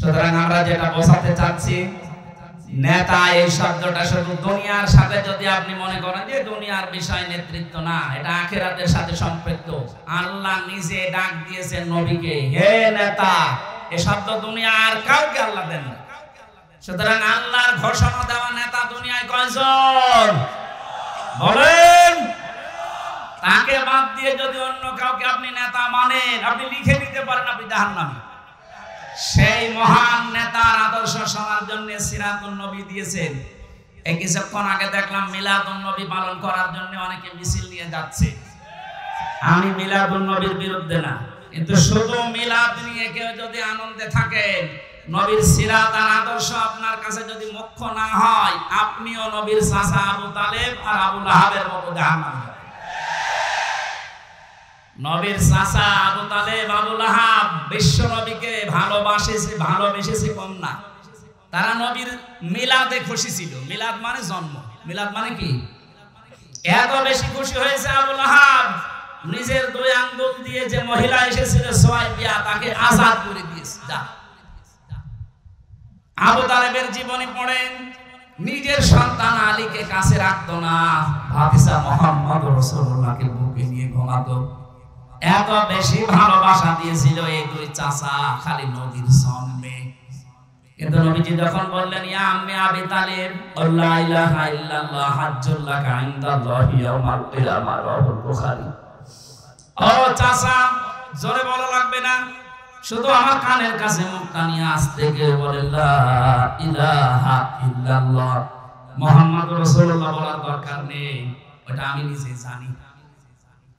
B: সুতরাং আমরা যেটা বোঝাতে চাচ্ছি, নেতা এই শব্দটা শুধু দুনিয়ার সাথে যদি আপনি মনে করেন যে দুনিয়ার বিষয় নেতৃত্ব না, এটা আখিরাতের সাথে সম্পৃক্ত। আল্লাহ নিজে ডাক দিয়েছেন নবীকে, হে নেতা। এই শব্দ দুনিয়া আর কাউকে আল্লাহ দেন না। সুতরাং আল্লাহর ঘোষণা দেওয়া নেতা দুনিয়ায় কয়জন বলেন? তাকে বাদ দিয়ে যদি অন্য কাউকে আপনি নেতা মানেন, আপনি লিখে নিতে পারেন আপনি জাহান্নামী। সেই মহান নেতার আদর্শ শোনার জন্য সিরাতুন নবী দিয়েছেন। এই কিছুক্ষণ আগে দেখলাম মিলাদুন নবী পালন করার জন্য অনেকে মিছিল নিয়ে যাচ্ছে। আমি মিলাদুন নবীর বিরুদ্ধে না, কিন্তু শুধু মিলাদ নিয়ে কেউ যদি আনন্দে থাকেন, নবীর সিরাত আর আদর্শ আপনার কাছে যদি মুখ্য না হয়, আপনিও নবীর চাচা আবু তালেব আর আবু লাহাবের মতো জাহান্নামে যাবেন। নবীর চাচা আবু তালেব, আবু লাহাব বিশ্ব নবীকে ভালোবেসেছে কম না, তারা নবীর মিলাদে খুশি ছিল। মিলাদ মানে জন্ম, মিলাদ মানে কি? এত বেশি খুশি হয়েছে আবুল আহাব, নিজের 2 আঙ্গুল দিয়ে যে মহিলা এসেছিল সুয়াইবিয়া, তাকে আজাদ করে দিয়েছে। যা আবু তালেবের জীবনী পড়েন, নিজের সন্তান আলীকে কাছে রাখতো না, ভাতিজা মুহাম্মদ রাসূলুল্লাহকে বুকে নিয়ে ঘুমাতো। এত বেশি ভালোবাসা দিয়েছিল এই 2 চাচা খালি নবীর জন্মে। কিন্তু নবীজি যখন বললেন ইয়া আম্মি আবি তালিব লা ইলাহা ইল্লাল্লাহ হাজ্জুল লাকা ইনদাল্লাহি ইয়াউমাল কিয়ামাহ, রাওয়াহুল বুখারী। ও চাচা, জোরে বলা লাগবে না, শুধু আমার কানের কাছে মুখটা নিয়ে আস্তে করে বলেন লা ইলাহা ইল্লাল্লাহ মুহাম্মাদুর রাসূলুল্লাহ বলার দরকার নেই, ওটা আমি নিজে জানি।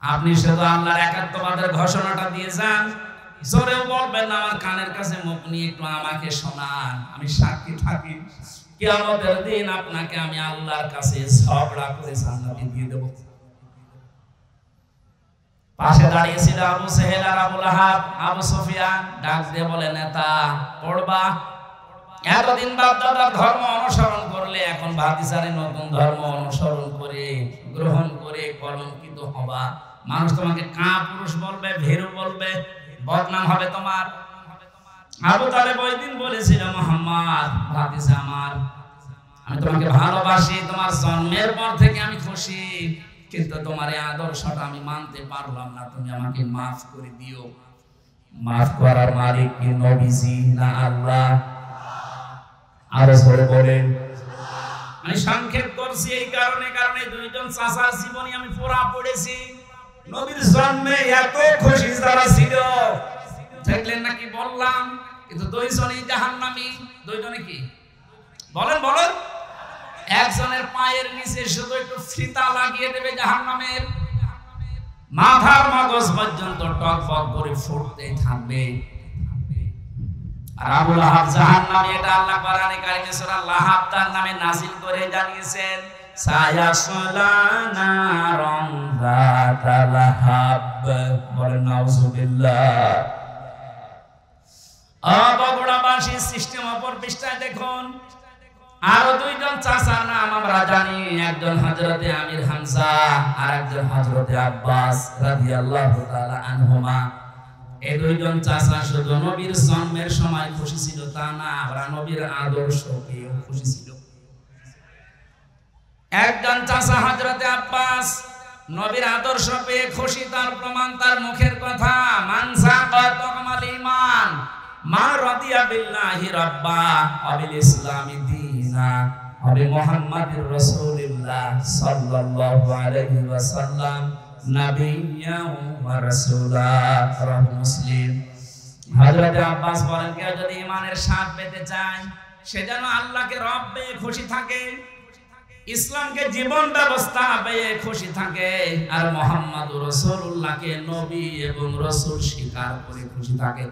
B: আপনি শুধু আল্লাহর একাত্মবাদের ঘোষণাটা দিয়ে যান, জোরেও বলবেন না, আমার কানের কাছে মুখ নিয়ে একটু আমাকে শোনান, আমি সাক্ষী থাকি কিয়ামতের দিন আপনাকে আমি আল্লাহর কাছে ঝগড়া করে জান্নাতে দিয়ে দেব। পাশে দাঁড়িয়েছিল আবু সেহেল আর আবু লাহাব। আবু সুফিয়ান ডাক দিয়ে বলে নেতা পড়বা, এতদিন বাপ দাদার ধর্ম অনুসরণ করলে এখন ভাতিজারে নতুন ধর্ম অনুসরণ করে গ্রহণ করে কলঙ্কিত হবা। মানুষ তোমাকে কাপুরুষ বলবে, ভীরু বলবে, বদনাম হবে তোমার। আবু তালেব ওই দিন বলেছিল মুহাম্মদ ভাতিজা আমার, আমি তোমাকে ভালোবাসি, তোমার জন্মের পর থেকে আমি খুশি, কিন্তু তোমার এই আদর্শটা আমি মানতে পারলাম না, তুমি আমাকে মাফ করে দিও। মাফ করার মালিক কি নবীজি না আল্লাহ? আরো জোরে বলেন। আমি সংক্ষেপ করছি এই কারণে 2জন চাচার জীবনী আমি পুরা পড়েছি। নবীর জন্মে এত খুশি যারা ছিল, দেখলেন নাকি বললাম, কিন্তু 2জনই জাহান্নামী। 2জনে কি বলেন বলেন? একজনের পায়ের নিচে শুধু একটু ফিতা লাগিয়ে দেবে জাহান্নামের, মাথার মগজ পর্যন্ত টকবক করে ফুটতেই থাকবে। আর আবু লাহাব জাহান্নামী, এটা আল্লাহ কোরআনে কারিমে সূরা লাহাব তার নামে নাযিল করে জানিয়েছেন, সায়াসলা নারান যাতা লাহাব। বলেন নাউযুবিল্লাহ। বগুড়াবাসী সিস্টেম অপর পৃষ্ঠায় দেখুন, আরো 2জন চাচার নাম আমরা জানি, একজন হযরতে আমির হামজা আর একজন হযরতে আব্বাস রাদিয়াল্লাহু তাআলা আনহুমা। এই 2জন চাচা শুধু নবীর জন্মের সময় খুশি ছিল তা না, ওরা নবীর আদর্শ পেয়েও খুশি ছিল। একজন চাচা হযরতে আব্বাস নবীর আদর্শ পেয়ে খুশি, তার প্রমাণ তার মুখের কথা, মান সাকাত আমাল ঈমান মা রাদিয়া বিল্লাহি রাব্বা ওয়া বিল ইসলামি দীনা ওয়া বি মুহাম্মাদির রাসূলিল্লাহ সাল্লাল্লাহু আলাইহি ওয়াসাল্লাম নাবিয়্যা ওয়া রাসূলা। রাহু মুসলিম। হযরত আব্বাস বলেন, কেউ যদি ঈমানের স্বাদ পেতে চায়, সে যেন আল্লাহকে রব পেয়ে খুশি থাকে, ইসলামকে জীবন ব্যবস্থা পেয়ে খুশি থাকে, আর মুহাম্মাদুর রাসূলুল্লাহকে নবী এবং রাসূল স্বীকার করে খুশি থাকে।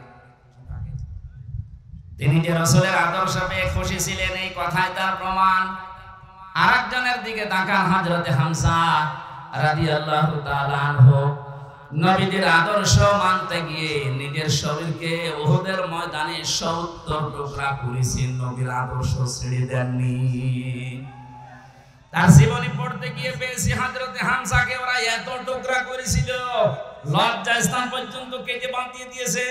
B: তিনি যে রাসূলের আদর্শ পেয়ে খুশি ছিলেন, এই কথাই তার প্রমাণ। আরেকজনের দিকে তাকান, হযরতে হামজা রাদিয়াল্লাহু তাআলা আনহু। নবীদের আদর্শ মানতে গিয়ে নিজের শরীরকে উহুদের ময়দানে 70 টুকরা করেছেন, নবীর আদর্শ ছেড়ে দেননি। তার জীবনী পড়তে গিয়ে পেয়েছি হযরতে হামজাকে ওরা এত টুকরা করেছিল, লজ্জাস্থান পর্যন্ত কেটে বাঁধিয়ে দিয়েছে।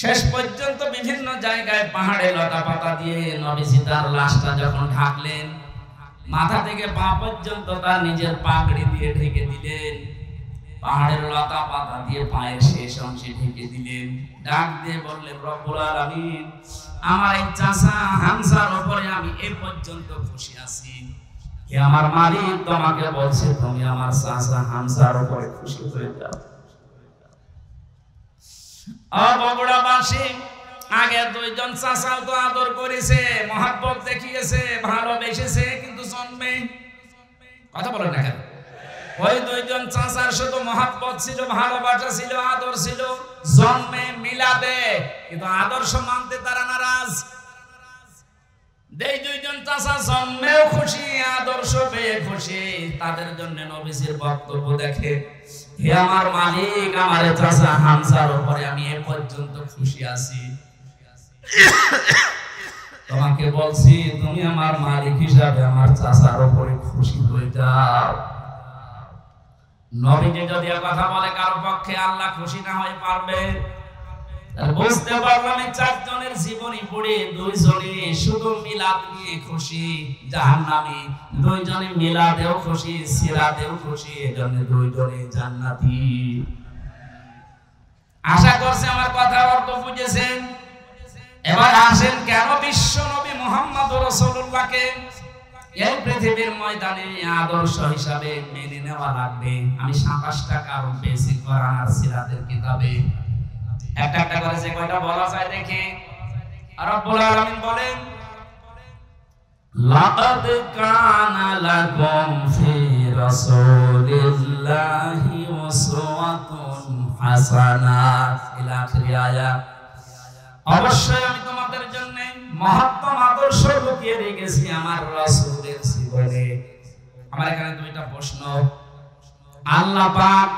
B: শেষ পর্যন্ত বিভিন্ন জায়গায় পাহাড়ে লতা পাতা দিয়ে নবীজি তার লাশটা যখন ঢাকলেন, মাথা থেকে পা পর্যন্ত তার নিজের পাগড়ি দিয়ে ঢেকে দিলেন, পাহাড়ের লতা পাতা দিয়ে পায়ের শেষ অংশে ঢেকে দিলেন। ডাক দিয়ে বললেন, রব্বুল আলামিন, আমার এই চাচা হামজার উপরে আমি এই পর্যন্ত খুশি আছি, হে আমার মালিক, তোমাকে বলছে তুমি আমার চাচা হামজার উপরে খুশি হয়ে যাও। বগুড়াবাসী, আগে 2জন চাচাও তো আদর করেছে, মহব্বত দেখিয়েছে, ভালোবেসেছে, কিন্তু জন্মে কথা বলেন না কেন? ওই 2জন চাচার শুধু মহব্বত ছিল, ভালোবাসা ছিল, আদর ছিল জন্মে মিলাদে, কিন্তু আদর্শ মানতে তারা নারাজ। এই 2জন চাচা জন্মেও খুশি, আদর্শ পেয়ে খুশি, তাদের জন্য নবীজির বক্তব্য দেখে, হে আমার মালিক, আমার চাচা হামজার উপরে আমি এ পর্যন্ত খুশি আছি, তোমাকে বলছি তুমি আমার মালিক হিসাবে আমার চাচার উপরে খুশি হয়ে যাও। নবীজি যদি কথা বলে কারো পক্ষে আল্লাহ খুশি না হয়ে পারবে? বুঝতে পারলাম এই চারজনের জীবনী পড়ে দুইজনে শুধু মিলাদ নিয়ে খুশি, জাহান্নামী। দুইজনে মিলাদেও খুশি, সিরাতেও খুশি, এজন্য দুইজনে জান্নাতি। আশা করছি আমার কথা অর্থ বুঝেছেন। এবার আসেন কেন বিশ্ব নবী মুহাম্মদ রাসূলুল্লাহকে এই পৃথিবীর ময়দানে আদর্শ হিসাবে মেনে নেওয়া লাগবে। আমি 27টা কারণ পেয়েছি কোরআন আর সিরাতের কিতাবে। একটা একটা করে যে কয়টা বলা যায় দেখি। রব্বুল আলামিন বলেন, লাকাদ কানা লাকুম ফি রাসূলিল্লাহি উসওয়াতুন হাসানাহ ইলা আখির আয়াত। অবশ্যই আমি তোমাদের জন্য মহত্তম আদর্শ লুকিয়ে রেখেছি আমার রাসূলের জীবনে। আমার এখানে দুইটা প্রশ্ন। আল্লাহ পাক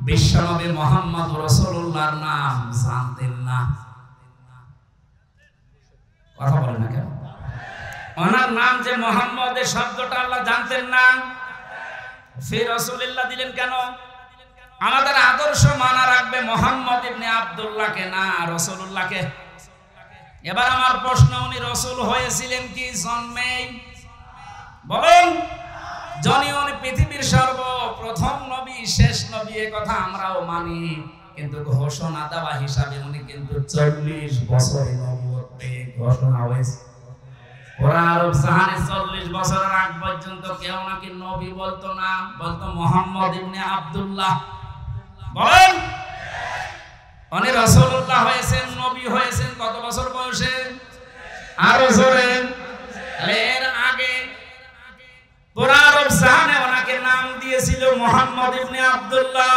B: বিশ্বনবী মুহাম্মদ রাসূলুল্লাহর নাম জানতেন না? কথা বলেন না কেন? ওনার নাম যে মুহাম্মদ, এই শব্দটা আল্লাহ জানতেন না? ফি রাসূলিল্লাহ দিলেন কেন? আমাদের আদর্শ মানা রাখবে মুহাম্মদ ইবনে আব্দুল্লাহকে, না রাসূলুল্লাহকে। এবার আমার প্রশ্ন, উনি রাসূল হয়েছিলেন কি জন্মেই? বলেন। যিনি উনি পৃথিবীর সর্বপ্রথম নবী, শেষ নবী, এই কথা আমরাও মানি, কিন্তু ঘোষণা দেওয়া হিসাবে উনি কিন্তু 40 বছরে নবুয়ত পেয়ে ঘোষণা হয়েছে। ওরা আরব জাহানে 40 বছরের আগ পর্যন্ত কেউ নাকি নবী বলতো না, বলতো মুহাম্মদ ইবনে আব্দুল্লাহ। বলেন। উনি রাসূলুল্লাহ হয়েছেন, নবী হয়েছেন কত বছর বয়সে? আরো জোরে। এর আগে পুরা আরব জাহানে ওনাকে নাম দিয়েছিল মুহাম্মদ ইবনে আব্দুল্লাহ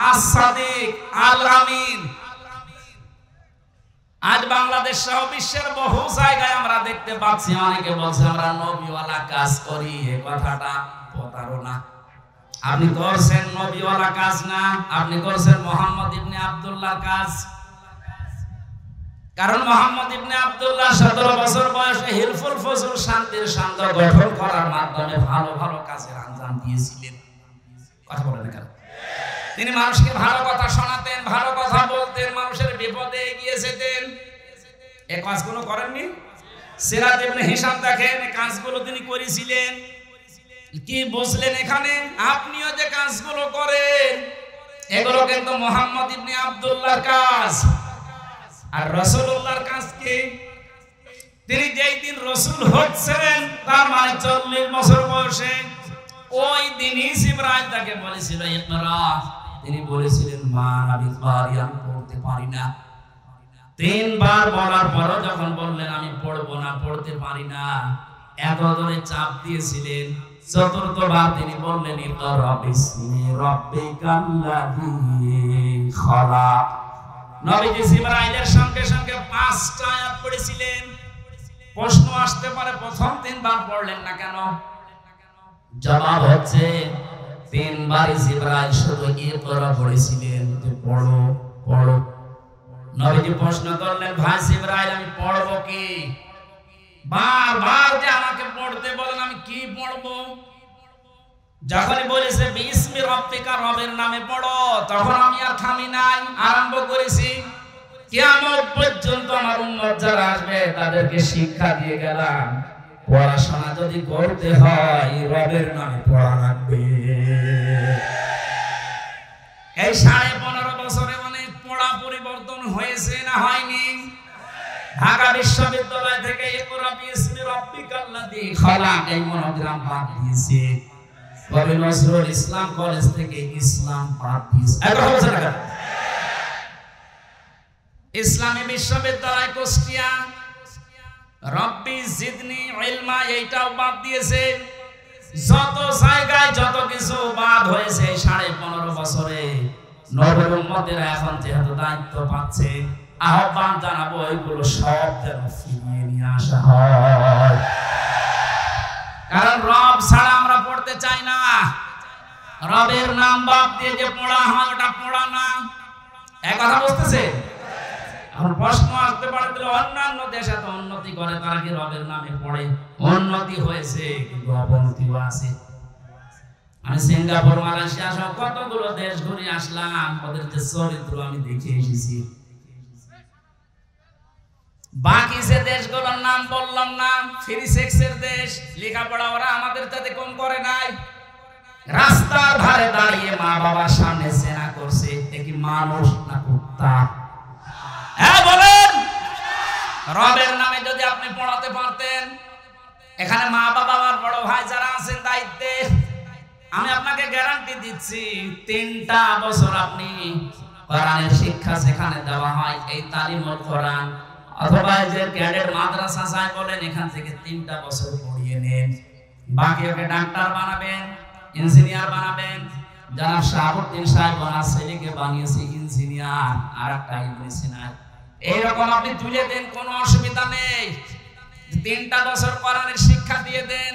B: আস-সাদিক আল-আমিন। আজ বাংলাদেশ সহ বিশ্বের বহু জায়গায় আমরা দেখতে পাচ্ছি অনেকে বলছে আমরা নবীওয়ালা কাজ করি। এই কথাটা প্রতারণা। আপনি করছেন নবীওয়ালা কাজ না, আপনি করছেন মুহাম্মদ ইবনে আব্দুল্লাহর কাজ। কারণ মুহাম্মদ ইবনে আব্দুল্লাহ 17 বছর বয়সে হিলফুল ফজল শান্তির সান্ধ্য গঠন করার মাধ্যমে ভালো ভালো কাজের আঞ্জাম দিয়েছিলেন। কথা বলেন কেন? তিনি মানুষকে ভালো কথা শোনাতেন, ভালো কথা বলতেন, মানুষের বিপদে এগিয়ে যেতেন। এই কাজগুলো করেননি? সিরাত ইবনে হিশাম দেখেন, এই কাজগুলো তিনি করেছিলেন। কি বুঝলেন এখানে? আপনিও যে কাজগুলো করেন এগুলো কিন্তু মুহাম্মদ ইবনে আব্দুল্লাহর কাজ। আর রাসূলুল্লাহর কাজ কি? তিনি যেই দিন রাসূল হচ্ছেন তার মানে 40 বছর বয়সে, ওই দিনই জিবরাইল তাকে বলেছিল ইকরা। তিনি বলেছিলেন মা আমি আমি পড়তে পারি না। 3 বার বলার পর যখন বললেন আমি পড়বো না, পড়তে পারি না, এত ধরে চাপ দিয়েছিলেন। 4th বার তিনি বললেন ইকরা বিসমি রাব্বিকাল্লাযী খালাক। নবীজি জিবরাইলের সঙ্গে সঙ্গে 5টা আয়াত পড়েছিলেন। প্রশ্ন আসতে পারে প্রথম 3 বার পড়লেন না কেন? জবাব হচ্ছে 3 বার জিবরাইল শুধু ইকরা পড়েছিলেন, যে পড়ো পড়ো। নবীজি প্রশ্ন করলেন ভাই জিবরাইল আমি পড়বো কি? বারবার যে আমাকে পড়তে বলেন, আমি কি পড়বো? যখনই বলেছে বিসমি রাব্বিকা, রবের নামে পড়ো, তখন আমি আর থামি নাই, আরম্ভ করেছি। কিয়ামত পর্যন্ত আমার উম্মত যারা আসবে তাদেরকে শিক্ষা দিয়ে গেলাম, পড়াশোনা যদি করতে হয় রবের নামে পড়া লাগবে। এই 15.5 বছরে অনেক পড়া পরিবর্তন হয়েছে না হয়নি? ঢাকা বিশ্ববিদ্যালয় থেকে ইকরা বিসমি রাব্বিকাল্লাযী খালাক এই মনোগ্রাম বাদ দিয়েছে। কবি নজরুল ইসলাম কলেজ থেকে ইসলাম বাদ দিয়েছে। ইসলামী বিশ্ববিদ্যালয় কুষ্টিয়া রব্বি জিদনি ইলমা এইটাও বাদ দিয়েছে। যত জায়গায় যত কিছু বাদ হয়েছে 15.5 বছরে নবীর উম্মতেরা এখন যেহেতু দায়িত্ব পাচ্ছে, আহ্বান জানাবো এগুলো সব যেন ফিরিয়ে নিয়ে আসা হয়। কারণ রব ছাড়া আমরা পড়তে চাই না। রবের নাম বাদ দিয়ে যে পড়া হয় ওটা পড়া না। এক কথা বুঝতেছে? এখন প্রশ্ন আসতে পারে তাহলে অন্যান্য দেশ এত উন্নতি করে তারা কি রবের নামে পড়ে? উন্নতি হয়েছে কিন্তু অবনতিও আছে। আমি সিঙ্গাপুর, মালয়েশিয়া সহ কতগুলো দেশ ঘুরে আসলাম, ওদের যে চরিত্র আমি দেখে এসেছি। বাকি যে দেশগুলোর নাম বললাম না, ফ্রি সেক্সের দেশ, লেখাপড়া ওরা আমাদের তাতে কম করে নাই। রাস্তার ধারে দাঁড়িয়ে মা বাবার সামনে জেনা করছে, এ কি মানুষ না কুত্তা? হ্যাঁ বলেন। রবের নামে যদি আপনি পড়াতে পারতেন, এখানে মা বাবা আর বড় ভাই যারা আছেন দায়িত্বে, আমি আপনাকে গ্যারান্টি দিচ্ছি 3টা বছর আপনি কোরআনের শিক্ষা সেখানে দেওয়া হয়, এই তালিমুল কোরআন অথবা যে ক্যাডেট মাদ্রাসা চাই বলেন, এখান থেকে 3টা বছর পড়িয়ে নেন। বাকি ওকে ডাক্তার বানাবেন, ইঞ্জিনিয়ার বানাবেন। জনাব শাহাবুদ্দিন সাহেব ওনার ছেলেকে বানিয়েছে ইঞ্জিনিয়ার, আর একটা ইঞ্জিনিয়ার। এইরকম আপনি তুলে দেন, কোনো অসুবিধা নেই। 3টা বছর কোরআনের শিক্ষা দিয়ে দেন,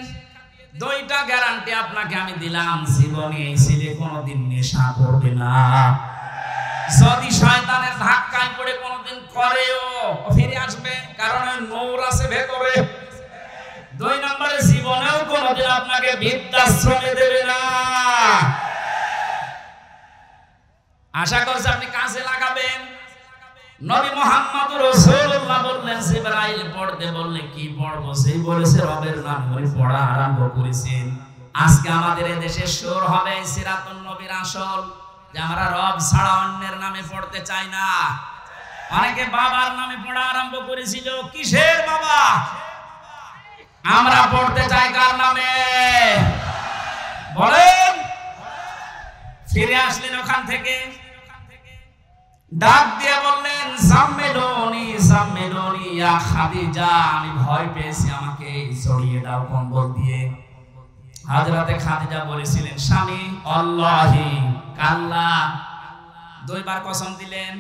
B: 2টা গ্যারান্টি আপনাকে আমি দিলাম, জীবনে এই ছেলে কোনোদিন নেশা করবে না। যদি শয়তানের ধাক্কায় পড়ে কোনোদিন করেও ফিরে আসবে, কারণ নূর আছে ভেতরে। 2 নম্বরে জীবনেও কোনোদিন আপনাকে বৃদ্ধাশ্রমে দেবে না। আশা করছি আপনি কাজে লাগাবেন। নবী মুহাম্মদ রাসূলুল্লাহ বললেন, জিবরাইল পড়তে বললে কি পড়বো? সেই বলেছে রবের নাম ধরে পড়া আরম্ভ করেছেন। আজকে আমাদের এই দেশে শুরু হবে সিরাতুন নবীর আসল, যে আমরা রব ছাড়া অন্যের নামে পড়তে চাই না। অনেকে বাবার নামে পড়া আরম্ভ করেছিল। কিসের বাবা? আমরা পড়তে চাই কার নামে বলেন? ফিরে আসলেন ওখান থেকে, ডাক দিয়ে বললেন, সাম্মেলনি সাম্মেলনি ইয়া খাদিজা, আমি ভয় পেয়েছি, আমাকে ছড়িয়ে দাও কম্বল দিয়ে। হযরতে খাদিজা বলেছিলেন, স্বামী আল্লাহি কাল্লা, 2 বার কসম দিলেন,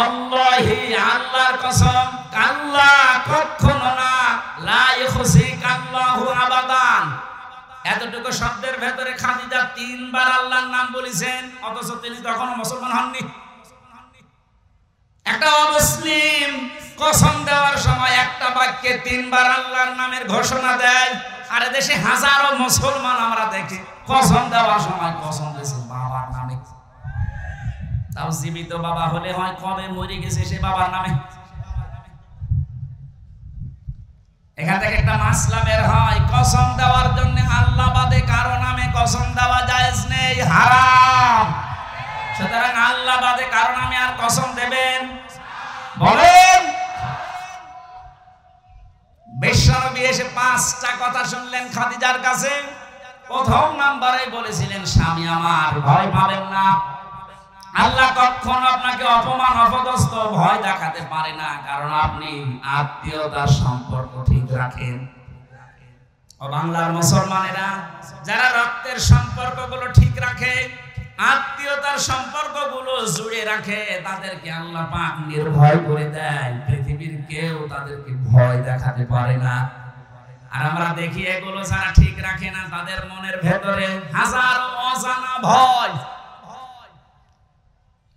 B: আল্লাহি আল্লাহর কসম, কাল্লা কখনো না, লা ইখসিকাল্লাহু আবাদান। এতটুকু শব্দের ভেতরে খাদিজা 3 বার আল্লাহর নাম বলেছেন, অথচ তিনি তখনও মুসলমান হননি। একটা অমুসলিম কসম দেওয়ার সময় একটা বাক্যে 3 বার আল্লাহর নামের ঘোষণা দেয়, আর দেশে হাজারো মুসলমান আমরা দেখি কসম দেওয়ার সময় কসম দিয়েছে বাবার নামে। তাও জীবিত বাবা হলে হয় কবে মরে গেছে সে বাবার নামে। এখান থেকে একটা মাসলা বের হয়, কসম দেওয়ার জন্য আল্লাহ বাদে কারো নামে কসম দেওয়া জায়েজ নেই, হারাম। সুতরাং আল্লাহ বাদে কারো নামে আর কসম দেবেন বলেন? বিশ্বনবী এসে 5টা কথা শুনলেন খাদিজার কাছে। প্রথম নাম্বারে বলেছিলেন, স্বামী আমার ভয় পাবেন না, আল্লাহ কখনো আপনাকে অপমান অপদস্থ ভয় দেখাতে পারে না, কারণ আপনি আত্মীয়তার সম্পর্ক ঠিক রাখেন। ও বাংলার মুসলমানেরা, যারা রক্তের সম্পর্কগুলো ঠিক রাখে, আত্মীয়তার সম্পর্কগুলো জুড়ে রাখে, তাদেরকে আল্লাহ পাক নির্ভয় করে দেয়। পৃথিবীর কেউ তাদেরকে ভয় দেখাতে পারে না। আর আমরা দেখি এগুলো যারা ঠিক রাখে না, তাদের মনের ভেতরে হাজারো অজানা ভয়।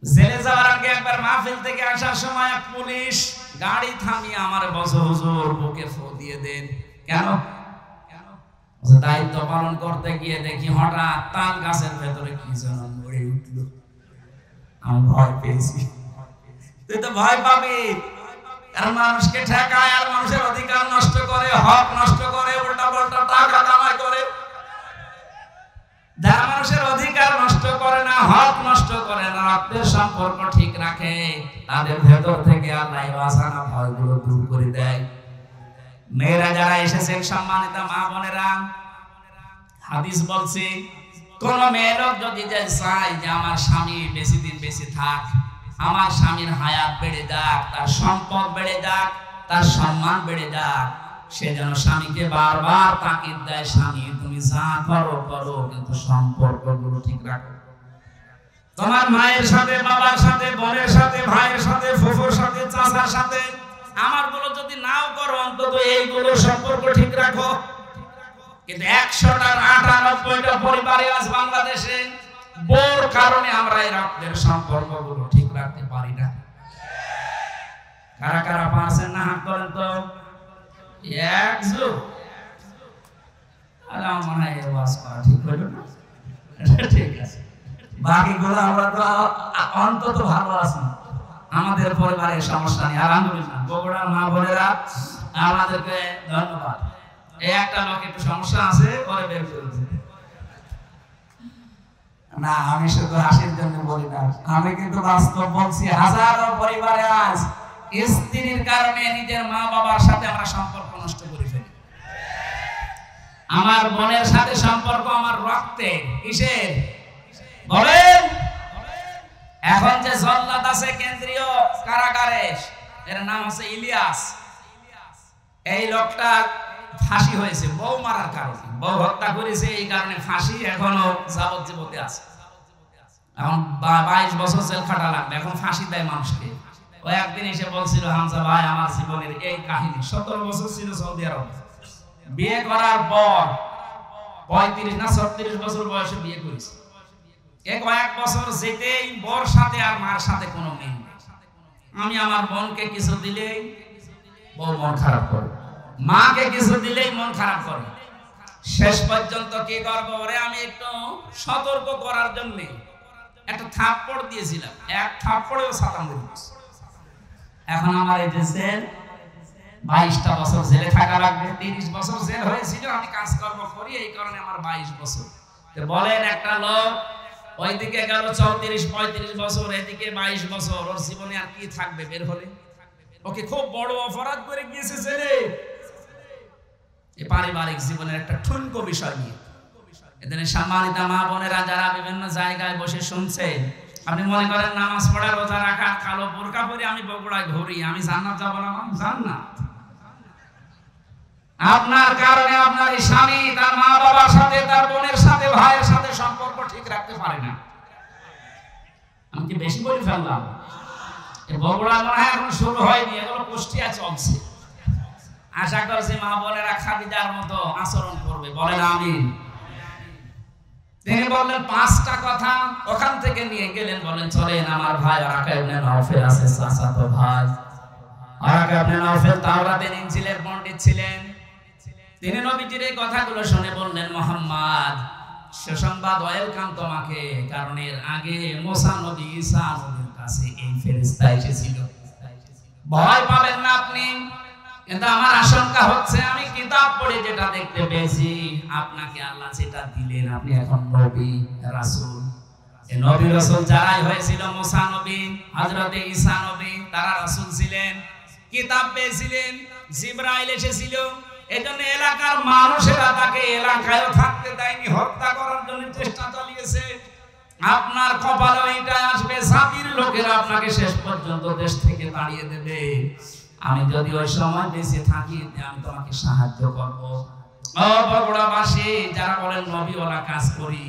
B: জেলে যাওয়ার আগে একবার মাহফিল থেকে আসার সময় পুলিশ গাড়ি থামিয়ে আমার বসে, হুজুর বুকে ফু দিয়ে দেন। কেন? দায়িত্ব পালন করতে গিয়ে দেখি হঠাৎ তাল গাছের ভেতরে কি যেন মরে উঠল। আমি ভয় পেয়েছি। তুই তো ভয় পাবি, কারণ মানুষকে ঠেকায় আর মানুষের অধিকার নষ্ট করে, হক নষ্ট করে, উল্টা পাল্টা টাকা কামাই করে। যারা মানুষের অধিকার নষ্ট করে না, হক নষ্ট করে না, রক্তের সম্পর্ক ঠিক রাখে, তাদের ভেতর থেকে আল্লাহ অজানা ভয়গুলো দূর করে দেয়। মেয়েরা যারা এসেছেন, সম্মানিত মা বোনেরা, হাদিস বলছে, কোন মেয়ে লোক যদি চায় যে আমার স্বামী বেশি দিন বেশি থাক, আমার স্বামীর হায়াত বেড়ে যাক, তার সম্পদ বেড়ে যাক, তার সম্মান বেড়ে যাক, সে যেন স্বামীকে বারবার তাকিদ দেয়, স্বামী তুমি যা করো করো, কিন্তু সম্পর্কগুলো ঠিক রাখো। তোমার মায়ের সাথে, বাবার সাথে, বোনের সাথে, ভাইয়ের সাথে, ফুফুর সাথে, চাচার সাথে, আমার গুলো যদি নাও করো, অন্তত এইগুলো সম্পর্ক ঠিক রাখো। কিন্তু 100টার 98টা পরিবারে আজ বাংলাদেশে বোর কারণে আমরা এই রক্তের সম্পর্কগুলো ঠিক রাখতে পারি না। কারা কারা পারছেন না হাত করেন তো একজন। আর আমার মনে হয় ওয়াজ করা ঠিক হলো না। ঠিক আছে, বাকিগুলো আমরা তো অন্তত ভালো আছি, আমাদের পরিবারের সমস্যা নেই আলহামদুলিল্লাহ। বগুড়ার মা বোনেরা আমাদেরকে ধন্যবাদ। এই একটা লোক একটু সমস্যা আছে, পরে বের করে দিতে না, আমি শুধু হাসির জন্য বলি না, আমি কিন্তু বাস্তব বলছি। হাজারো পরিবারে আজ স্ত্রীর কারণে নিজের মা বাবার সাথে আমরা সম্পর্ক নষ্ট করে ফেলি। আমার বোনের সাথে সম্পর্ক আমার রক্তে, কিসের বলেন? এখন যে জল্লাদ আছে কেন্দ্রীয় কারাগারে, এর নাম আছে ইলিয়াস। এই লোকটা ফাঁসি হয়েছে বউ মারার কারণে, বউ হত্যা করেছে, এই কারণে ফাঁসি, এখনো যাবজ্জীবনে আছে। এখন 22 বছর জেল খাটা লাগবে, এখন ফাঁসি দেয় মানুষকে। ও একদিন এসে বলছিল, হামজা ভাই আমার জীবনের এই কাহিনী। 17 বছর ছিল সৌদি আরব, বিয়ে করার পর 35 না 36 বছর বয়সে বিয়ে করেছে। কয়েক বছর যেতেই বর সাথে আর মার সাথে কোনো মিল নেই। আমি আমার বোনকে কিছু দিলেই বউ মন খারাপ করে, মাকে কিছু দিলেই মন খারাপ করে। শেষ পর্যন্ত কি করবো, ওরে আমি একটু সতর্ক করার জন্য একটা থাপ্পড় দিয়েছিলাম, এক থাপ্পড়েও সাতাম দিয়েছি। এখন আমার এই যে জেল, 22টা বছর জেলে থাকা লাগবে। 30 বছর জেল হয়েছিল, আমি কাজকর্ম করি, এই কারণে আমার 22 বছর। বলেন একটা লোক ওইদিকে গেল 34-35 বছর, এদিকে 22 বছর, ওর জীবনে আর কি থাকবে বের হলে? ওকে খুব বড় অপরাধ করে গিয়েছে জেলে। এই পারিবারিক জীবনের একটা ঠুনকো বিষয় নিয়ে এদের সম্মানিত মা বোনেরা যারা বিভিন্ন জায়গায় বসে শুনছেন, আপনি মনে করেন নামাজ পড়া, রোজা রাখা, কালো বোরকা পরে আমি বগুড়ায় ঘুরি, আমি জান্নাত যাব না? জান্নাত আপনার কারণে আপনার স্বামী তার মা বাবার সাথে, তার বোনের সাথে, ভাইয়ের সাথে সম্পর্ক ঠিক রাখতে পারে না। আমি কি বেশি বলে ফেললাম? বগুড়া মনে হয় এখন শুরু হয়নি, এগুলো কুষ্টিয়া চলছে। আশা করছি মা বোনেরা খাদিজার মতো আচরণ করবে, বলেন আমিন। তিনি বললেন 5টা কথা, ওখান থেকে নিয়ে গেলেন, বলেন চলেন আমার ভাই আরাকা ইবনে নাওফেল আছে, চাচাতো ভাই আরাকা ইবনে নাওফেল তাওরাতের ইনজিলের পণ্ডিত ছিলেন। তিনি নবীজির এই কথাগুলো শুনে বললেন, মুহাম্মদ সুসংবাদ, ওয়েলকাম তোমাকে, কারণ এর আগে মুসা নবী, ঈসা নবীর কাছে এই ফেরেশতা এসেছিল। ভয় পাবেন না আপনি, কিন্তু আমার আশঙ্কা হচ্ছে আমি কিতাব পড়ে যেটা দেখতে পেয়েছি, আপনাকে আল্লাহ যেটা দিলেন, আপনি এখন নবী রাসূল। এই নবী রাসূল যারাই হয়েছিল, মুসা নবী, হযরতে ঈসা নবী, তারা রাসূল ছিলেন, কিতাব পেয়েছিলেন, জিবরাইল এসেছিল। এজন্য এলাকার মানুষেরা তাকে এলাকায়ও থাকতে দেয়নি, হত্যা করার জন্য চেষ্টা চালিয়েছে। আপনার কপালে এটা আসবে, জাতির লোকেরা আপনাকে শেষ পর্যন্ত দেশ থেকে তাড়িয়ে দেবে। আমি যদি ওই সময় বেঁচে থাকি, আমি তোমাকে সাহায্য করব। ও বগুড়াবাসী যারা বলেন নবীওয়ালা কাজ করি,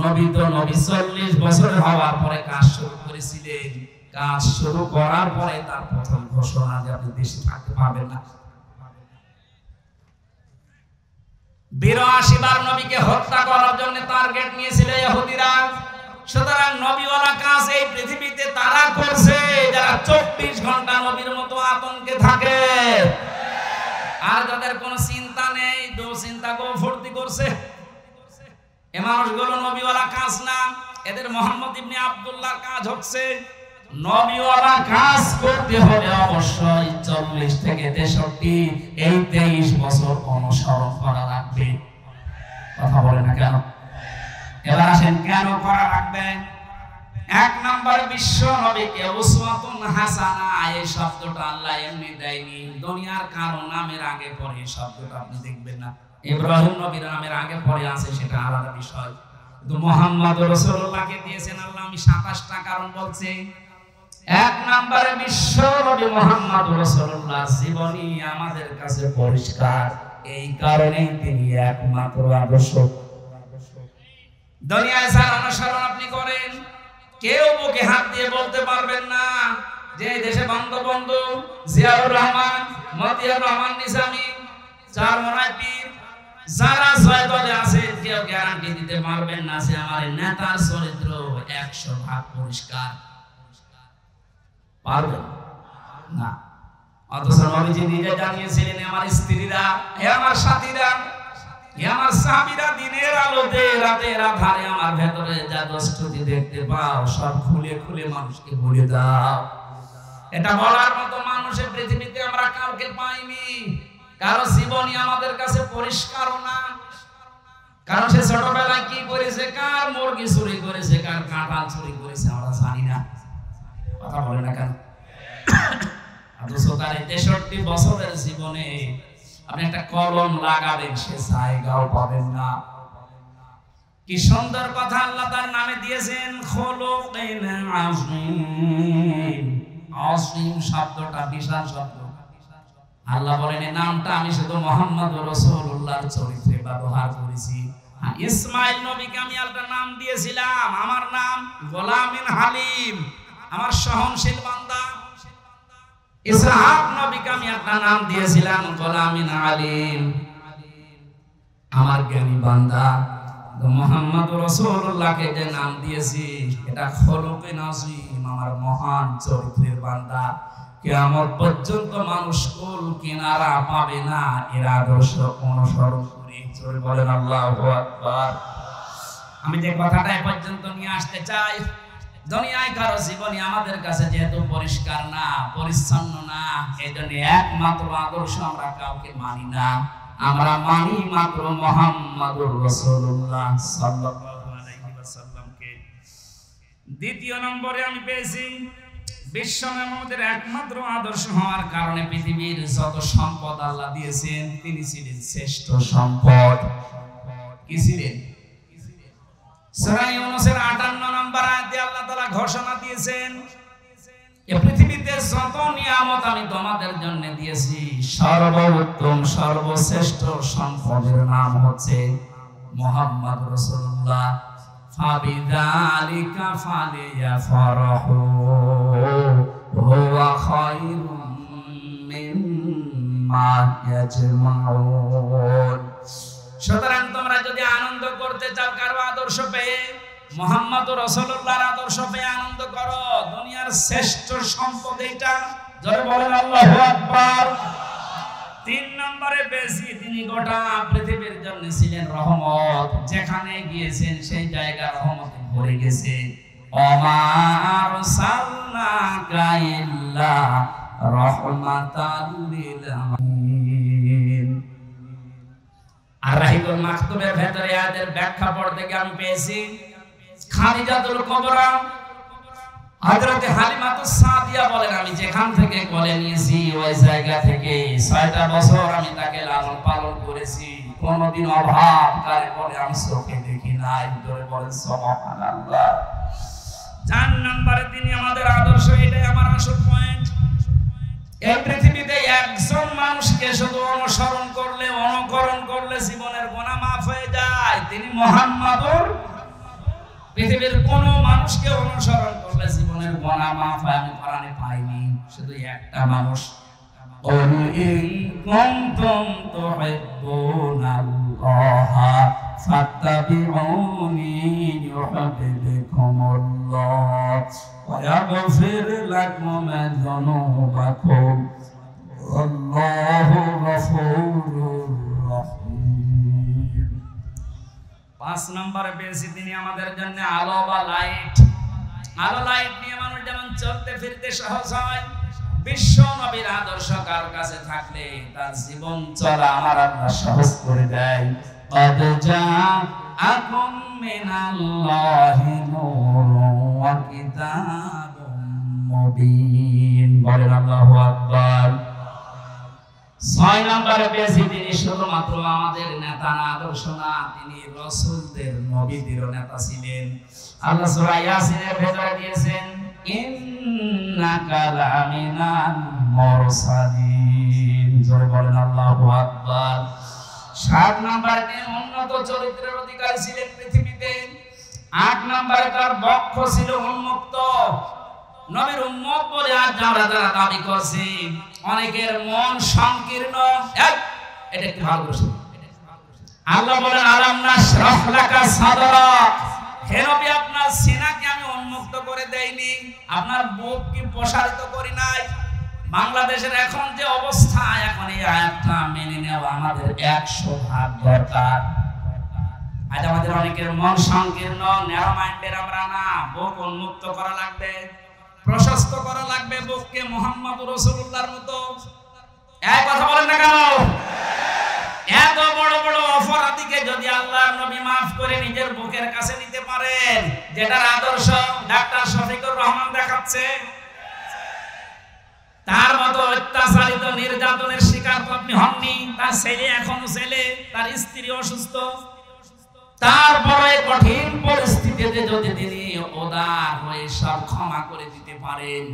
B: নবী তো নবী 40 বছর হওয়ার পরে কাজ শুরু করেছিলেন। কাজ শুরু করার পরে তার প্রথম ঘোষণা যে আপনি দেশে থাকতে পারবেন না। 82 বার নবীকে হত্যা করার জন্য টার্গেট নিয়েছিল ইহুদিরা। সুতরাং নবীওয়ালা কাজ এই পৃথিবীতে তারা করছে যারা 24 ঘন্টা নবীর মতো আতঙ্কে থাকে, আর যাদের কোনো চিন্তা নেই, দুশ্চিন্তা গো ফুর্তি করছে। এই মানুষগুলো নবীওয়ালা কাজ না, এদের মুহাম্মদ ইবনে আব্দুল্লাহর কাজ হচ্ছে। নবীওয়ালা কাজ করতে হলে অবশ্যই 40 থেকে 63 এই 23 বছর অনুসরণ করা লাগবে। কথা বলে না কেন? এবার আসেন কেন করা লাগবে। 1 নম্বর, বিশ্ব নবীকে উসওয়াতুন হাসানা, এই শব্দটা আল্লাহ এমনি দেয়নি, দুনিয়ার কারো নামের আগে পরে এই শব্দটা আপনি দেখবেন না। ইব্রাহিম নবীর নামের আগে পরে আছে, সেটা আলাদা বিষয়, কিন্তু মুহাম্মদ রাসূলুল্লাহকে দিয়েছেন আল্লাহ। আমি 27টা কারণ বলছি। 1 নম্বরে বিশ্ব নবী মুহাম্মদ রাসূলুল্লাহর জীবনী আমাদের কাছে পরিষ্কার, এই কারণেই তিনি একমাত্র আদর্শ। দুনিয়ায় যার অনুসরণ আপনি করেন, কেউ বুকে হাত দিয়ে বলতে পারবেন না যে দেশে বঙ্গবন্ধু, জিয়াউর রহমান, মতিয়ার রহমান নিজামী, চারমোনাই পীর, যারা ছয় দলে আছে, কেউ গ্যারান্টি দিতে পারবেন না যে আমার নেতার চরিত্র 100 ভাগ পরিষ্কার। পারবেন না। অথচ নবীজি নিজে জানিয়েছিলেন, আমার স্ত্রীরা, হে আমার সাথীরা, হে আমার সাহাবীরা, দিনের আলোতে রাতের আধারে আমার ভেতরে যা দোষটি দেখতে পাও সব খুলে খুলে মানুষকে বলে দাও। এটা বলার মতো মানুষের পৃথিবীতে আমরা কাউকে পাইনি। কারো জীবনী আমাদের কাছে পরিষ্কারও না। কারণ সে ছোটবেলায় কি করেছে, কার মুরগি চুরি করেছে, কার কাঁঠাল চুরি করেছে আমরা জানি না। কথা বলে না কেন? অথচ তার 63 বছরের জীবনে আপনি একটা কলম লাগাবেন, সে জায়গাও পাবেন না। কি সুন্দর কথা আল্লাহ তার নামে দিয়েছেন, খুলুকিন আযীম। আযীম শব্দটা বিশাল শব্দ। আল্লাহ বলেন এই নামটা আমি শুধু মুহাম্মদুর রাসূলুল্লাহর চরিত্রে ব্যবহার করেছি। ইসমাঈল নবীকে আমি একটা নাম দিয়েছিলাম, আমার নাম গোলামিন হালিম, আমার সহনশীল বান্দা। ইসহাক নবীকে আমি একটা নাম দিয়েছিলাম গোলামিন আলিম, আমার জ্ঞানী বান্দা। মুহাম্মদুর রাসূলুল্লাহকে যে নাম দিয়েছি এটা খুলুকিন আযীম, আমার মহান চরিত্রের বান্দা। কিয়ামত পর্যন্ত মানুষ কুল কিনারা পাবে না এর আদর্শ অনুসরণ করে। জোরে বলেন আল্লাহু আকবার। আমি যে কথাটা এ পর্যন্ত নিয়ে আসতে চাই, দুনিয়ায় কারো জীবনী আমাদের কাছে যেহেতু পরিষ্কার না, পরিচ্ছন্ন না, এজন্য একমাত্র আদর্শ আমরা কাউকে মানি না। আমরা মানি মাত্র মুহাম্মদুর রাসূলুল্লাহ সাল্লাল্লাহু আলাইহি ওয়াসাল্লামকে। দ্বিতীয় নম্বরে আমি পেয়েছি বিশ্বমানবের একমাত্র আদর্শ হওয়ার কারণে পৃথিবীর যত সম্পদ আল্লাহ দিয়েছেন তিনি ছিলেন শ্রেষ্ঠ সম্পদ। কি ছিলেন? সূরা ইউনূসের 58 নম্বর আয়াতে আল্লাহ তাআলা ঘোষণা দিয়েছেন, এই পৃথিবীতে যত নিয়ামত আমি তোমাদের জন্য দিয়েছি সর্বোত্তম সর্বশ্রেষ্ঠ সম্পদের নাম হচ্ছে মুহাম্মদুর রাসূলুল্লাহ। ফাবিযালিকা ফালিয়াফরাহু হুয়া খায়রুম মিম্মা ইয়াজমাউন। সুতরাং তোমরা যদি আনন্দ করতে চাও কারো আদর্শ পেয়ে, মুহাম্মদুর রাসূলুল্লাহর আদর্শ পেয়ে আনন্দ করো। দুনিয়ার শ্রেষ্ঠ সম্পদ এটা। জোরে বলেন আল্লাহু আকবার। 3 নম্বরে বেশি তিনি গোটা পৃথিবীর জন্য ছিলেন রহমত। যেখানে গিয়েছেন সেই জায়গা রহমতে ভরে গেছে। ওমা আরসালনাকা ইল্লা রাহমাতাল লিল আলামিন। আর রাহিকুল মাকতুবের ভেতরে আয়াতের ব্যাখ্যা পড়তে গিয়ে আমি পেয়েছি খাদিজাতুল কুবরা হযরত হালিমাতুস সাদিয়া বলেন, আমি যেখান থেকে কোলে নিয়েছি ওই জায়গা থেকে 6টা বছর আমি তাকে লালন পালন করেছি, কোনদিন অভাব কারে বলে আমি চোখে দেখি নাই। ধরে বলেন সুবহানাল্লাহ। 4 নম্বরে তিনি আমাদের আদর্শ, এটাই আমার আসল পয়েন্ট। এই পৃথিবীতে একজন মানুষকে শুধু অনুসরণ করলে, অনুকরণ করলে জীবনের গুনাহ মাফ হয়ে যায়, তিনি মুহাম্মদুর। পৃথিবীর কোন মানুষকে অনুসরণ করলে জীবনের গুনাহ মাফ হয় আমি কোরআনে পাইনি, শুধু একটা মানুষ। قُلْ إِن كُنتُمْ تُحِبُّونَ اللَّهَ فَاتَّبِعُونِي يُحْبِبْكُمُ اللَّهُ وَيَغْفِرْ لَكُمْ ذُنُوبَكُمْ وَاللَّهُ غَفُورٌ رَّحِيمٌ। 5 নম্বরে পেয়েছি তিনি আমাদের জন্য আলো বা লাইট। আলো লাইট নিয়ে মানুষ যেমন চলতে ফিরতে সহজ হয়, বিশ্ব নবীর আদর্শ কার কাছে থাকলে তার জীবন চলা আমার আল্লাহ সহজ করে দেয়। قد جاءكم من الله نور وكتاب مبين। বলেন আল্লাহু আকবার। 6 নম্বরে পেয়েছি তিনি শুধুমাত্র আমাদের নেতা না, আদর্শ না, তিনি রাসূলদের নবীদের নেতা ছিলেন। আল্লাহ সূরা ইয়াসিনের ভেতরে দিয়েছেন ইন্নাকা লামিনাল মুরসালিন। জোরে বলেন আল্লাহু আকবার। 7 নম্বরে তিনি উন্নত চরিত্রের অধিকারী ছিলেন পৃথিবীতে। 8 নম্বরে তার বক্ষ ছিল উন্মুক্ত। নবীর উম্মত বলে আজ আমরা যারা দাবি করছি, অনেকের মন সংকীর্ণ। এটা একটু ভালো করে আল্লাহ বলেন আলাম নাশরাহ লাকা সাদরাক। হে নবী, আপনার সিনাকে আমি উন্মুক্ত করে দেইনি, আপনার বুক কি প্রসারিত করি নাই? বাংলাদেশের এখন যে অবস্থা, এখন এই আয়াতটা মেনে নেওয়া আমাদের 100% দরকার। আজ আমাদের অনেকের মন সংকীর্ণ, ন্যারো মাইন্ডের আমরা না, বুক উন্মুক্ত করা লাগবে, প্রশস্ত করা লাগবে বুককে মুহাম্মদুর রাসূলুল্লাহর মতো। এই কথা বলেন না কেন? এত বড় বড় অপরাধীকে যদি আল্লাহর নবী মাফ করে নিজের বুকের কাছে নিতে পারেন, যেটার আদর্শ ডাক্তার শফিকুর রহমান দেখাচ্ছে, তার মতো অত্যাচারিত নির্যাতনের শিকার তো আপনি হননি। তার ছেলে এখনো ছেলে, তার স্ত্রী অসুস্থ, তারপরে কঠিন পরিস্থিতিতে যদি তিনি উদার হয়ে সব ক্ষমা করে দিতে পারেন।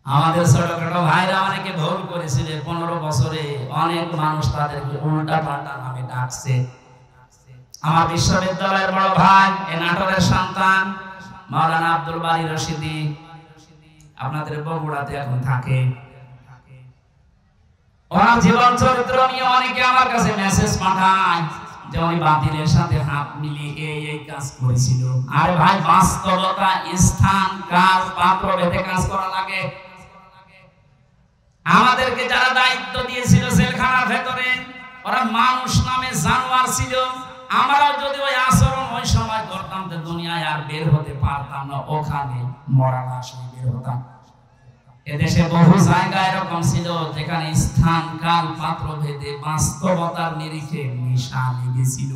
B: আমাদের ছোটখাটো ভাইরা অনেকে ভুল করেছিল, 15 বছরে অনেক মানুষ তাদেরকে উল্টা পাল্টা নামে ডাকছে। আমার বিশ্ববিদ্যালয়ের বড় ভাই, এই নাটোরের সন্তান মাওলানা আব্দুল বারী রশিদি, আপনাদের বগুড়াতে এখন থাকে। ওনার জীবন চরিত্র নিয়ে অনেকে আমার কাছে মেসেজ পাঠায় যে উনি বাতিলের সাথে হাত মিলিয়ে এই কাজ করেছিল। আরে ভাই, বাস্তবতা, স্থান, কাল, পাত্র ভেদে কাজ করা লাগে। আমাদেরকে যারা দায়িত্ব দিয়েছিল জেলখানার ভেতরে, ওরা মানুষ নামে জানোয়ার ছিল। আমরাও যদি ওই আচরণ ওই সময় করতাম তো দুনিয়ায় আর বের হতে পারতাম না, ওখানে মরা লাশ হয়ে বের হতাম। এদেশে বহু জায়গা এরকম ছিল যেখানে স্থান, কাল, পাত্র ভেদে বাস্তবতার নিরিখে মিশা লেগেছিল।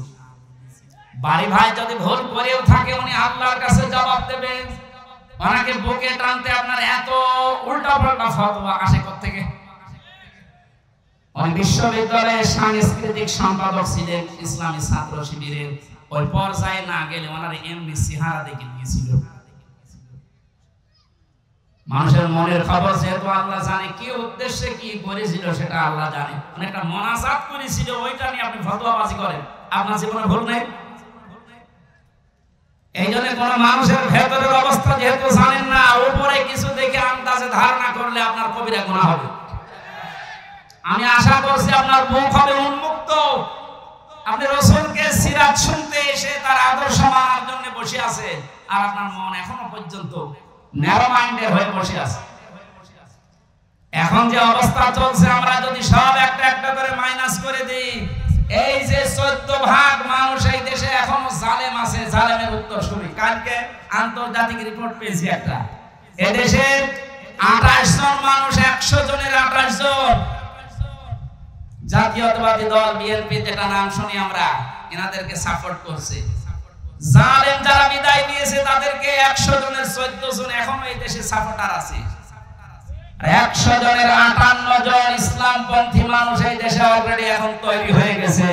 B: বাড়ি ভাই যদি ভুল করেও থাকে, উনি আল্লাহর কাছে জবাব দেবেন। ওনাকে বুকে টানতে আপনার এত উল্টা পাল্টা ফতোয়া আসে কোত্থেকে? উনি বিশ্ববিদ্যালয়ের সাংস্কৃতিক সম্পাদক ছিলেন ইসলামী ছাত্র শিবিরের। ওই পর্যায়ে না গেলে ওনার এমনি চেহারা দেখে দিয়েছিল। মানুষের মনের খবর যেহেতু আল্লাহ জানে, কি উদ্দেশ্যে কি করেছিল সেটা আল্লাহ জানে। একটা মোনাজাত করেছিল, ওইটা নিয়ে আপনি ফতোয়াবাজি করেন, আপনার জীবনে ভুল নেই। এই জন্য কোন মানুষের ভেতরের অবস্থা যেহেতু জানেন না, উপরে কিছু দেখে আন্দাজে ধারণা করলে আপনার কবিরা গুনাহ হবে। আমি আশা করছি আপনার মুখ হবে উন্মুক্ত। আপনি রাসূলকে সিরাত শুনতে এসে তার আদর্শ মানার জন্য বসে আছে, আর আপনার মন এখনো পর্যন্ত ন্যারো মাইন্ডের হয়ে বসে আছে। এখন যে অবস্থা চলছে, আমরা যদি সব একটা একটা করে মাইনাস করে দিই, এই যে 14% মানুষ এই দেশে এখনো জালেম আছে, জালেমের উত্তর শুনি। কালকে আন্তর্জাতিক রিপোর্ট পেয়েছি একটা, এদেশের 28 জন মানুষ, 100 জনের 28 জন জাতীয়তাবাদী দল বিএনপি, যেটা নাম শুনি আমরা, এনাদেরকে সাপোর্ট করছে। জালেম যারা বিদায় নিয়েছে তাদেরকে 100 জনের 14 জন এখনো এই দেশে সাপোর্টার আছে। 100 জনের 58 জন ইসলামপন্থী মানুষ এই দেশে অলরেডি এখন তৈরি হয়ে গেছে।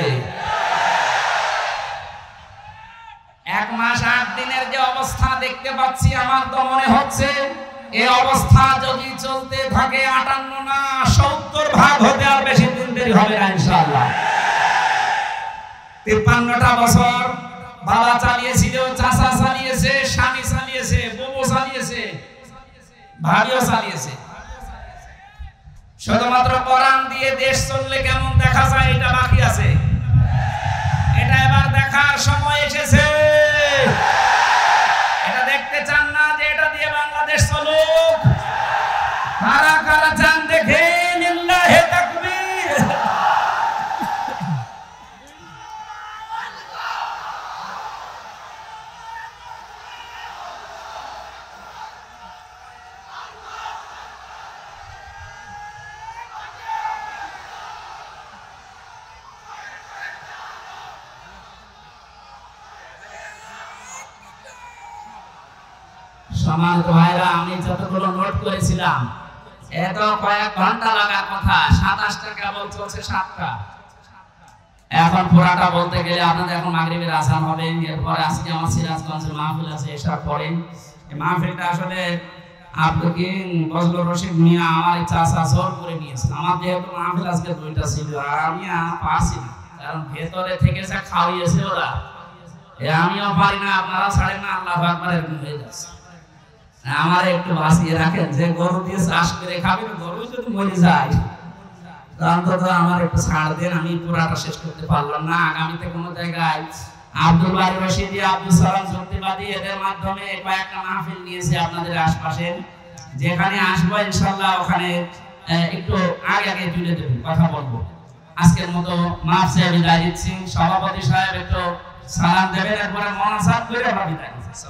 B: 1 মাস 8 দিনের যে অবস্থা দেখতে পাচ্ছি, আমার তো মনে হচ্ছে এই অবস্থা যদি চলতে থাকে 58 না 70% হতে আর বেশি দিন দেরি হবে না ইনশাআল্লাহ। 53টা বছর বাবা চালিয়েছিল, চাচা চালিয়েছে, স্বামী চালিয়েছে, বউ চালিয়েছে, ভাবিও চালিয়েছে। শুধুমাত্র কোরআন দিয়ে দেশ চললে কেমন দেখা যায় এটা বাকি আছে। এটা এবার দেখার সময় এসেছে। এটা দেখতে চান না যে এটা দিয়ে বাংলাদেশ চলুক? কারা কারা চান দেখেন? লিল্লাহি তাকবীর। সম্মানিত ভাইরা, আমি যতগুলো নোট করেছিলাম, এত কয়েক ঘন্টা লাগার কথা, 27 টাকা বল চলছে 7টা। এখন পুরাটা বলতে গেলে আপনাদের এখন মাগরিবের আযান হবে, এরপরে আজকে আমার সিরাজগঞ্জের মাহফিল আছে, এসব পড়েন। এই মাহফিলটা আসলে আপনাকে বজলুর রশিদ মিয়া আমার চাচা জোর করে নিয়েছে। আমার যেহেতু মাহফিল আজকে 2টা ছিল, আর আমি পারছি না, কারণ ভেতরে থেকে যা খাওয়াইয়েছে ওরা, আমিও পারি না, আপনারা ছাড়েন না, আল্লাহু আকবার এরকম হয়ে যাচ্ছে। আমার একটু বাঁচিয়ে রাখেন, যে গরু দিয়ে চাষ করে খাবেন, গরু যদি মরে যায় অন্তত আমার একটু ছাড় দেন। আমি পুরাটা শেষ করতে পারলাম না। আগামীতে কোনো জায়গায় আব্দুল বারী রশিদি, আব্দুল সালাম যুক্তিবাদী, এদের মাধ্যমে কয়েকটা মাহফিল নিয়েছে আপনাদের আশপাশে। যেখানে আসবো ইনশাআল্লাহ ওখানে একটু আগে আগে তুলে দেবেন, কথা বলবো। আজকের মতো মাফ চেয়ে বিদায় দিচ্ছি। সভাপতি সাহেব একটু সালাম দেবেন, এরপরে মহাসাব করে বিদায় দিচ্ছি।